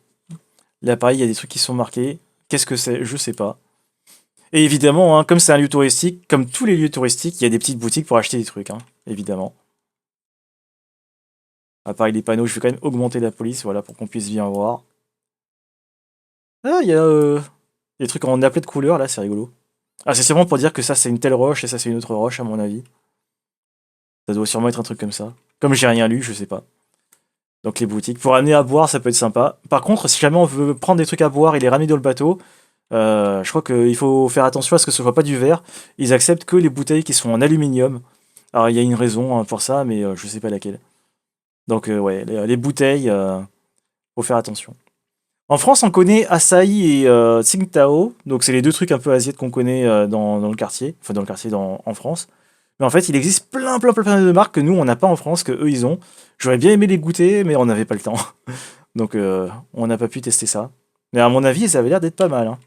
Là, pareil, il y a des trucs qui sont marqués. Qu'est-ce que c'est? Je sais pas. Et évidemment, hein, comme c'est un lieu touristique, comme tous les lieux touristiques, il y a des petites boutiques pour acheter des trucs, hein, évidemment. À part les panneaux, je vais quand même augmenter la police, voilà, pour qu'on puisse bien voir. Ah, il y a des trucs en appeler de couleurs, là, c'est rigolo. Ah, c'est sûrement pour dire que ça, c'est une telle roche et ça, c'est une autre roche, à mon avis. Ça doit sûrement être un truc comme ça. Comme j'ai rien lu, je sais pas. Donc les boutiques. Pour amener à boire, ça peut être sympa. Par contre, si jamais on veut prendre des trucs à boire et les ramener dans le bateau, je crois qu'il faut faire attention à ce que ce soit pas du verre. Ils acceptent que les bouteilles qui sont en aluminium. Alors il y a une raison hein, pour ça, mais je sais pas laquelle. Donc ouais, les bouteilles, faut faire attention. En France, on connaît Asahi et Tsingtao, donc c'est les deux trucs un peu asiates qu'on connaît dans le quartier, enfin dans le quartier en France. Mais en fait, il existe plein de marques que nous, on n'a pas en France, que eux, ils ont. J'aurais bien aimé les goûter, mais on n'avait pas le temps. Donc on n'a pas pu tester ça. Mais à mon avis, ça avait l'air d'être pas mal, hein.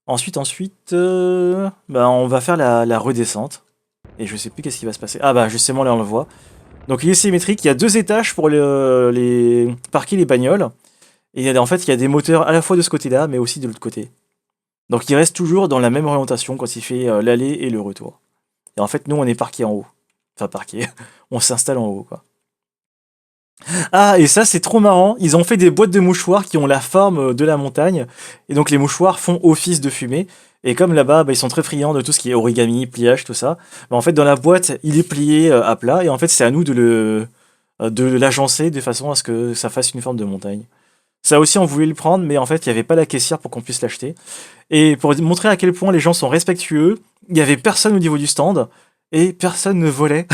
Ensuite, bah, on va faire la redescente. Et je sais plus qu'est-ce qui va se passer. Ah bah justement là on le voit. Donc il est symétrique, il y a 2 étages pour les parquer les bagnoles. Et en fait il y a des moteurs à la fois de ce côté-là mais aussi de l'autre côté. Donc il reste toujours dans la même orientation quand il fait l'aller et le retour. Et en fait nous on est parqué en haut. Enfin parqué, on s'installe en haut quoi. Ah, et ça, c'est trop marrant. Ils ont fait des boîtes de mouchoirs qui ont la forme de la montagne. Et donc, les mouchoirs font office de fumée. Et comme là-bas, bah, ils sont très friands de tout ce qui est origami, pliage, tout ça. Bah, en fait, dans la boîte, il est plié à plat. Et en fait, c'est à nous de l'agencer de façon à ce que ça fasse une forme de montagne. Ça aussi, on voulait le prendre, mais en fait, il n'y avait pas la caissière pour qu'on puisse l'acheter. Et pour montrer à quel point les gens sont respectueux, il n'y avait personne au niveau du stand et personne ne volait.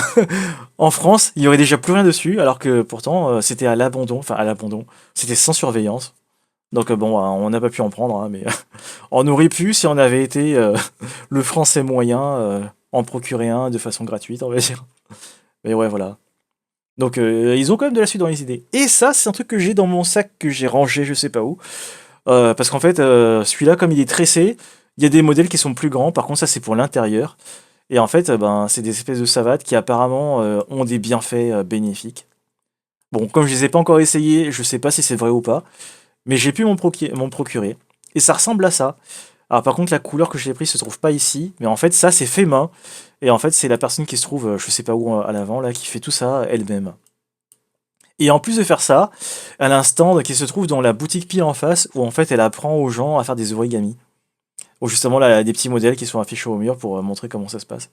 En France, il y aurait déjà plus rien dessus, alors que pourtant, c'était à l'abandon. Enfin, à l'abandon. C'était sans surveillance. Donc, bon, on n'a pas pu en prendre, hein, mais on aurait pu si on avait été le français moyen, en procurer un de façon gratuite, on va dire. Mais ouais, voilà. Donc, ils ont quand même de la suite dans les idées. Et ça, c'est un truc que j'ai dans mon sac que j'ai rangé, je sais pas où. Parce qu'en fait, celui-là, comme il est tressé, il y a des modèles qui sont plus grands. Par contre, ça, c'est pour l'intérieur. Et en fait, ben, c'est des espèces de savates qui apparemment ont des bienfaits bénéfiques. Bon, comme je les ai pas encore essayés, je sais pas si c'est vrai ou pas. Mais j'ai pu m'en procurer. Et ça ressemble à ça. Alors par contre, la couleur que j'ai prise se trouve pas ici. Mais en fait, ça, c'est fait main. Et en fait, c'est la personne qui se trouve, je sais pas où à l'avant, là, qui fait tout ça elle-même. Et en plus de faire ça, elle a un stand qui se trouve dans la boutique pile en face, où en fait, elle apprend aux gens à faire des origamis. Où justement, là, il y a des petits modèles qui sont affichés au mur pour montrer comment ça se passe.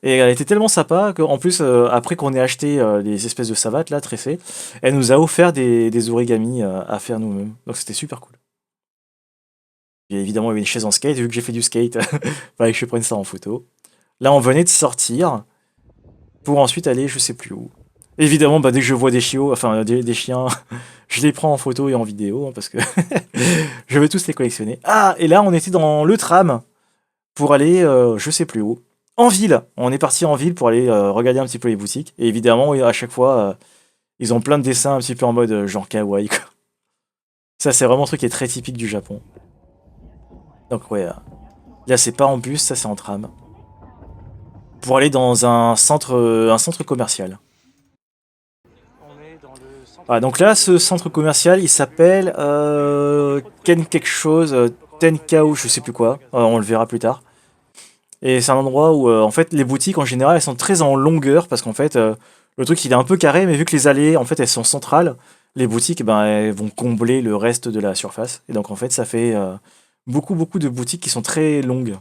Et elle était tellement sympa qu'en plus, après qu'on ait acheté les espèces de savates, là, tressées, elle nous a offert des origamis à faire nous-mêmes. Donc c'était super cool. Et évidemment, il y avait une chaise en skate, vu que j'ai fait du skate, fallait que je prenne ça en photo. Là, on venait de sortir pour ensuite aller je sais plus où. Évidemment, bah, dès que je vois des chiots, enfin des chiens, je les prends en photo et en vidéo, hein, parce que je veux tous les collectionner. Ah, et là, on était dans le tram pour aller je sais plus où. En ville. On est parti en ville pour aller regarder un petit peu les boutiques. Et évidemment, oui, à chaque fois, ils ont plein de dessins un petit peu en mode genre kawaii, quoi. Ça, c'est vraiment un truc qui est très typique du Japon. Donc, ouais. Là, c'est pas en bus, ça, c'est en tram. Pour aller dans un centre commercial. On est dans le centre Ah, donc là, ce centre commercial, il s'appelle Ken quelque chose, Tenkao, je sais plus quoi. On le verra plus tard. Et c'est un endroit où, en fait, les boutiques en général, elles sont très en longueur parce qu'en fait, le truc il est un peu carré, mais vu que les allées, en fait, elles sont centrales, les boutiques, ben, elles vont combler le reste de la surface. Et donc, en fait, ça fait beaucoup de boutiques qui sont très longues.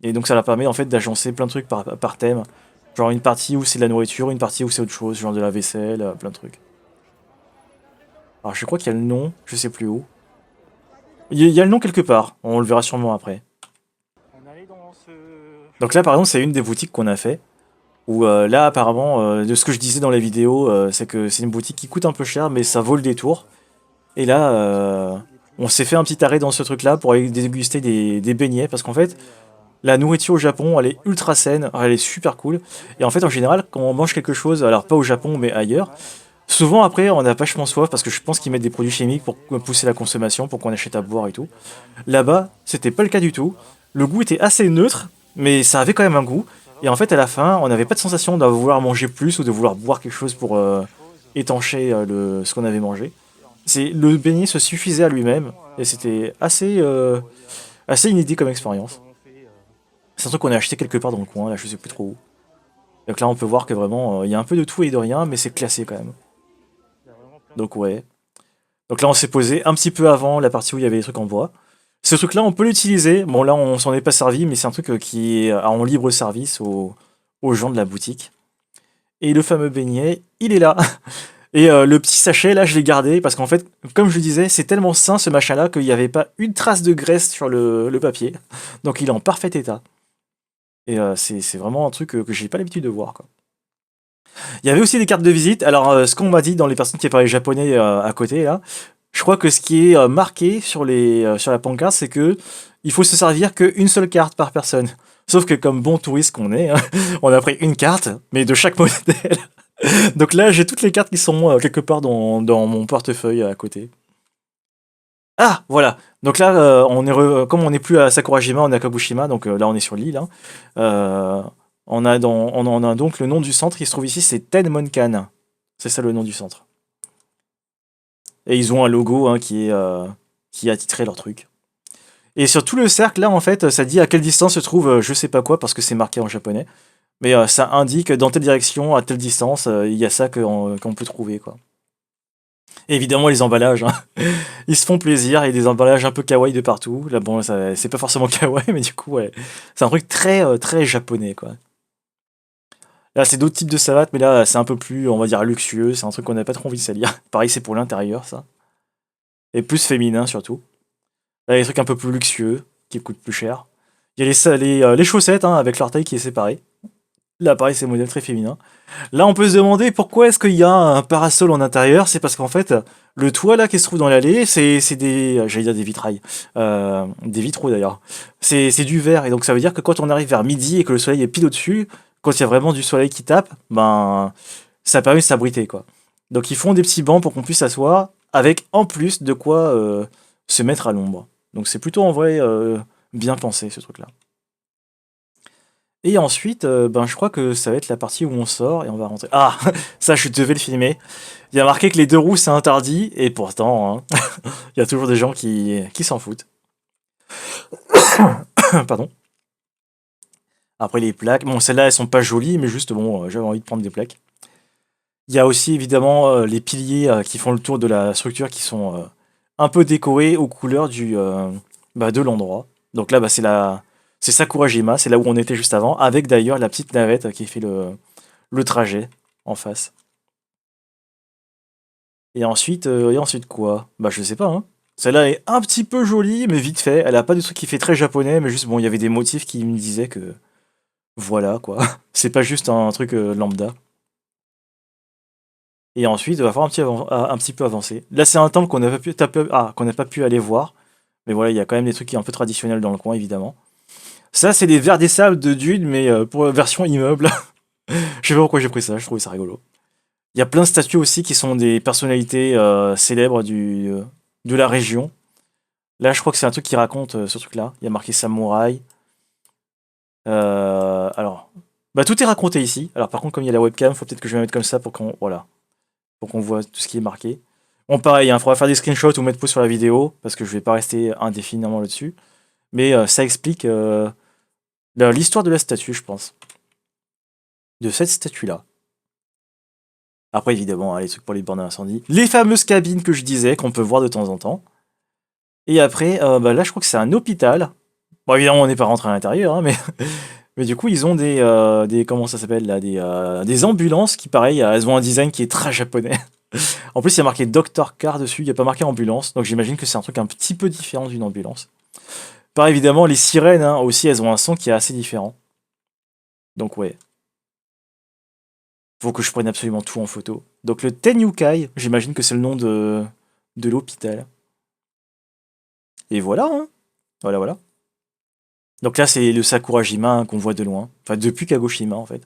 Et donc, ça leur permet en fait d'agencer plein de trucs par thème. Genre une partie où c'est de la nourriture, une partie où c'est autre chose, genre de la vaisselle, plein de trucs. Alors, je crois qu'il y a le nom, je sais plus où. Il y a le nom quelque part, on le verra sûrement après. On allait dans ce Donc là, par exemple, c'est une des boutiques qu'on a fait. Où là, apparemment, de ce que je disais dans la vidéo, c'est que c'est une boutique qui coûte un peu cher, mais ça vaut le détour. Et là, on s'est fait un petit arrêt dans ce truc-là pour aller déguster des beignets, parce qu'en fait, la nourriture au Japon, elle est ultra saine, elle est super cool. Et en fait, en général, quand on mange quelque chose, alors pas au Japon, mais ailleurs, souvent après, on a vachement soif, parce que je pense qu'ils mettent des produits chimiques pour pousser la consommation, pour qu'on achète à boire et tout. Là-bas, c'était pas le cas du tout. Le goût était assez neutre, mais ça avait quand même un goût. Et en fait, à la fin, on n'avait pas de sensation de vouloir manger plus ou de vouloir boire quelque chose pour étancher ce qu'on avait mangé. Le beignet se suffisait à lui-même et c'était assez inédit comme expérience. C'est un truc qu'on a acheté quelque part dans le coin, là je sais plus trop où. Donc là, on peut voir que vraiment, il y a un peu de tout et de rien, mais c'est classé quand même. Donc ouais. Donc là, on s'est posé un petit peu avant la partie où il y avait les trucs en bois. Ce truc-là, on peut l'utiliser. Bon, là, on s'en est pas servi, mais c'est un truc qui est en libre service aux gens de la boutique. Et le fameux beignet, il est là. Et le petit sachet, là, je l'ai gardé parce qu'en fait, comme je le disais, c'est tellement sain ce machin-là qu'il n'y avait pas une trace de graisse sur le papier. Donc il est en parfait état. Et c'est vraiment un truc que j'ai pas l'habitude de voir, quoi. Il y avait aussi des cartes de visite. Alors, ce qu'on m'a dit dans les personnes qui parlaient japonais à côté, là, je crois que ce qui est marqué sur la pancarte, c'est que il faut se servir qu'une seule carte par personne. Sauf que comme bon touriste qu'on est, hein, on a pris une carte, mais de chaque modèle. Donc là, j'ai toutes les cartes qui sont quelque part dans mon portefeuille à côté. Ah, voilà. Donc là, comme on n'est plus à Sakurajima, on est à Kagoshima, donc là on est sur l'île, hein. Euh, on a donc le nom du centre qui se trouve ici, c'est Tenmonkan. C'est ça le nom du centre. Et ils ont un logo, hein, qui est attitré leur truc. Et sur tout le cercle, là, en fait, ça dit à quelle distance se trouve je sais pas quoi, parce que c'est marqué en japonais. Mais ça indique dans telle direction, à telle distance, il y a ça qu'on peut trouver, quoi. Et évidemment, les emballages, hein. Ils se font plaisir, il y a des emballages un peu kawaii de partout. Là, bon, c'est pas forcément kawaii, mais du coup, ouais. C'est un truc très japonais, quoi. Là, c'est d'autres types de savates, mais là, c'est un peu plus, on va dire, luxueux. C'est un truc qu'on n'a pas trop envie de salir. Pareil, c'est pour l'intérieur, ça. Et plus féminin, surtout. Là, il y a des trucs un peu plus luxueux, qui coûtent plus cher. Il y a les chaussettes, hein, avec leur taille qui est séparée. Là, pareil, c'est un modèle très féminin. Là, on peut se demander pourquoi est-ce qu'il y a un parasol en intérieur. C'est parce qu'en fait, le toit là qui se trouve dans l'allée, c'est des, j'allais dire des vitrails, des vitraux d'ailleurs. C'est du verre et donc ça veut dire que quand on arrive vers midi et que le soleil est pile au-dessus, quand il y a vraiment du soleil qui tape, ben ça permet de s'abriter quoi. Donc ils font des petits bancs pour qu'on puisse s'asseoir avec en plus de quoi se mettre à l'ombre. Donc c'est plutôt en vrai bien pensé ce truc-là. Et ensuite, ben, je crois que ça va être la partie où on sort et on va rentrer. Ah! Ça, je devais le filmer. Il y a marqué que les deux roues, c'est interdit, et pourtant, hein, il y a toujours des gens qui s'en foutent. Pardon. Après, les plaques. Bon, celles-là, elles sont pas jolies, mais juste, bon, j'avais envie de prendre des plaques. Il y a aussi, évidemment, les piliers qui font le tour de la structure qui sont un peu décorés aux couleurs bah, de l'endroit. Donc là, bah, c'est Sakurajima, c'est là où on était juste avant, avec d'ailleurs la petite navette qui fait le trajet en face. Et ensuite quoi? Bah je sais pas, hein. Celle-là est un petit peu jolie, mais vite fait. Elle a pas de truc qui fait très japonais, mais juste bon, il y avait des motifs qui me disaient que voilà quoi. C'est pas juste un truc lambda. Et ensuite, il va falloir un petit peu avancer. Là, c'est un temple qu'on n'a pas pu, qu'on n'a pas pu aller voir. Mais voilà, il y a quand même des trucs qui sont un peu traditionnels dans le coin, évidemment. Ça, c'est des verres des sables de Dune, mais pour version immeuble. Je sais pas pourquoi j'ai pris ça, je trouvais ça rigolo. Il y a plein de statues aussi qui sont des personnalités célèbres de la région. Là, je crois que c'est un truc qui raconte ce truc-là. Il y a marqué samouraï. Alors, bah tout est raconté ici. Alors par contre, comme il y a la webcam, faut peut-être que je vais mettre comme ça pour qu'on voit tout ce qui est marqué. Bon, pareil, il faudra faire des screenshots ou mettre pause sur la vidéo parce que je vais pas rester indéfiniment là-dessus. Mais ça explique l'histoire de la statue, je pense, de cette statue-là. Après, évidemment, hein, les trucs pour les bornes d'incendie. Les fameuses cabines que je disais, qu'on peut voir de temps en temps. Et après, bah là, je crois que c'est un hôpital. Bon, évidemment, on n'est pas rentré à l'intérieur, hein, mais, mais du coup, ils ont comment ça s'appelle là, des ambulances qui, pareil, elles ont un design qui est très japonais. En plus, il y a marqué Doctor Car dessus, il n'y a pas marqué ambulance, donc j'imagine que c'est un truc un petit peu différent d'une ambulance. Pareil, évidemment, les sirènes, hein, aussi, elles ont un son qui est assez différent. Donc, ouais. Faut que je prenne absolument tout en photo. Donc, le Tenyukai, j'imagine que c'est le nom de l'hôpital. Et voilà, hein. Voilà, voilà. Donc là, c'est le Sakurajima hein, qu'on voit de loin. Enfin, depuis Kagoshima, en fait.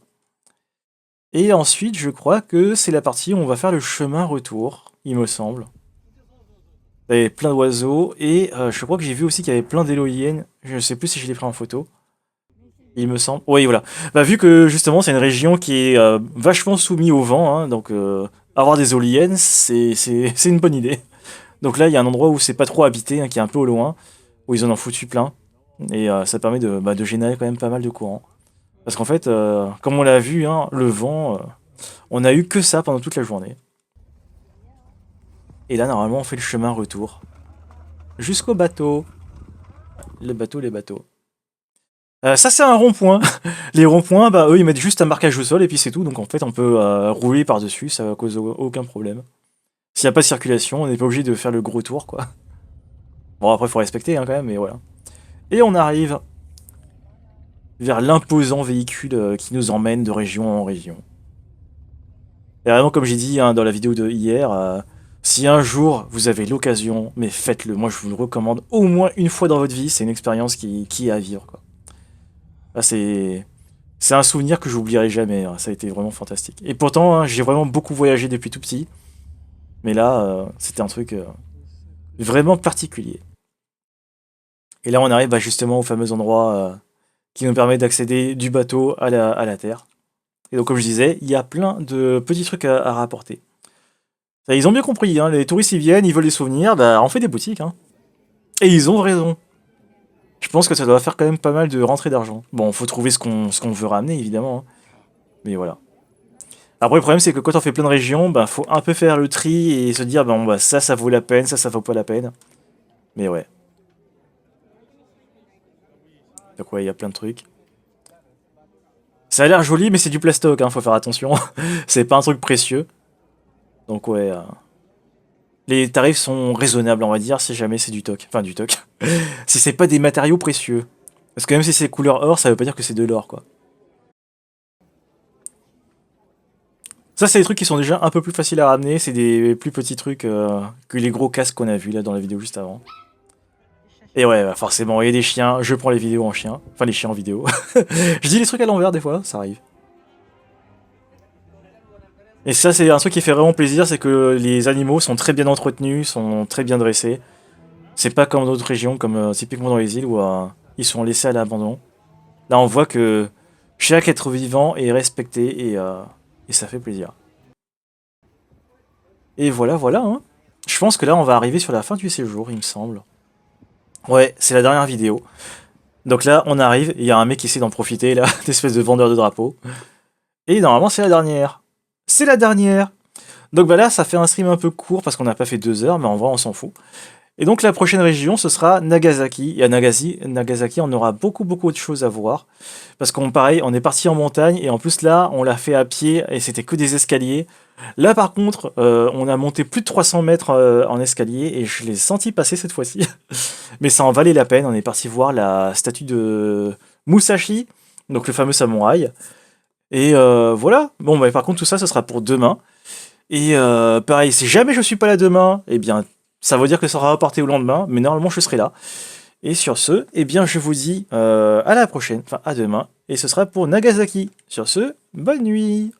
Et ensuite, je crois que c'est la partie où on va faire le chemin retour, il me semble. Il y avait plein d'oiseaux, et je crois que j'ai vu aussi qu'il y avait plein d'éoliennes. Je ne sais plus si je l'ai pris en photo. Il me semble. Oui, voilà. Bah, vu que justement, c'est une région qui est vachement soumise au vent, hein, donc avoir des éoliennes, c'est une bonne idée. Donc là, il y a un endroit où c'est pas trop habité, hein, qui est un peu au loin, où ils en ont foutu plein. Et ça permet de générer quand même pas mal de courant. Parce qu'en fait, comme on l'a vu, hein, le vent, on a eu que ça pendant toute la journée. Et là, normalement, on fait le chemin retour. Jusqu'au bateau. Le bateau, les bateaux. Ça, c'est un rond-point. Les ronds-points, bah, eux, ils mettent juste un marquage au sol et puis c'est tout. Donc en fait, on peut rouler par-dessus, ça cause aucun problème. S'il n'y a pas de circulation, on n'est pas obligé de faire le gros tour, quoi. Bon, après, il faut respecter hein, quand même, mais voilà. Et on arrive vers l'imposant véhicule qui nous emmène de région en région. Et vraiment, comme j'ai dit hein, dans la vidéo de hier, si un jour vous avez l'occasion, mais faites-le. Moi, je vous le recommande au moins une fois dans votre vie. C'est une expérience qui est à vivre, quoi. Là, c'est un souvenir que j'oublierai jamais. Hein. Ça a été vraiment fantastique. Et pourtant, hein, j'ai vraiment beaucoup voyagé depuis tout petit. Mais là, c'était un truc vraiment particulier. Et là, on arrive bah, justement au fameux endroit qui nous permet d'accéder du bateau à la Terre. Et donc, comme je disais, il y a plein de petits trucs à rapporter. Ça, ils ont bien compris, hein, les touristes ils viennent, ils veulent des souvenirs, bah on fait des boutiques. Hein. Et ils ont raison. Je pense que ça doit faire quand même pas mal de rentrées d'argent. Bon, faut trouver ce qu'on veut ramener, évidemment. Hein. Mais voilà. Après, le problème, c'est que quand on fait plein de régions, bah, faut un peu faire le tri et se dire, bon, bah, ça vaut la peine, ça vaut pas la peine. Mais ouais. Donc ouais, il y a plein de trucs. Ça a l'air joli, mais c'est du plastoc, hein, faut faire attention. C'est pas un truc précieux. Donc ouais, les tarifs sont raisonnables, on va dire, si jamais c'est du toc. Enfin, du toc. Si c'est pas des matériaux précieux. Parce que même si c'est couleur or, ça veut pas dire que c'est de l'or, quoi. Ça, c'est des trucs qui sont déjà un peu plus faciles à ramener. C'est des plus petits trucs que les gros casques qu'on a vus là dans la vidéo juste avant. Et ouais, bah, forcément, il y a des chiens. Je prends les vidéos en chien. Enfin, les chiens en vidéo. Je dis les trucs à l'envers des fois, ça arrive. Et ça, c'est un truc qui fait vraiment plaisir, c'est que les animaux sont très bien entretenus, sont très bien dressés. C'est pas comme dans d'autres régions, comme typiquement dans les îles où ils sont laissés à l'abandon. Là, on voit que chaque être vivant est respecté et ça fait plaisir. Et voilà, voilà. Hein. Je pense que là, on va arriver sur la fin du séjour, il me semble. Ouais, c'est la dernière vidéo. Donc là, on arrive, il y a un mec qui essaie d'en profiter, là, d'espèce de vendeur de drapeaux. Et normalement, c'est la dernière. C'est la dernière. Donc bah là, ça fait un stream un peu court parce qu'on n'a pas fait 2 heures, mais en vrai, on s'en fout. Et donc la prochaine région, ce sera Nagasaki. Et à Nagasaki, on aura beaucoup, beaucoup de choses à voir. Parce qu'on, pareil, on est parti en montagne, et en plus là, on l'a fait à pied, et c'était que des escaliers. Là, par contre, on a monté plus de 300 mètres en escalier, et je l'ai senti passer cette fois-ci. Mais ça en valait la peine, on est parti voir la statue de Musashi, donc le fameux samouraï. Et voilà. Bon, bah, par contre, tout ça, ce sera pour demain. Et pareil, si jamais je suis pas là demain, eh bien, ça veut dire que ça sera reporté au lendemain, mais normalement, je serai là. Et sur ce, eh bien, je vous dis à la prochaine, enfin à demain, et ce sera pour Nagasaki. Sur ce, bonne nuit!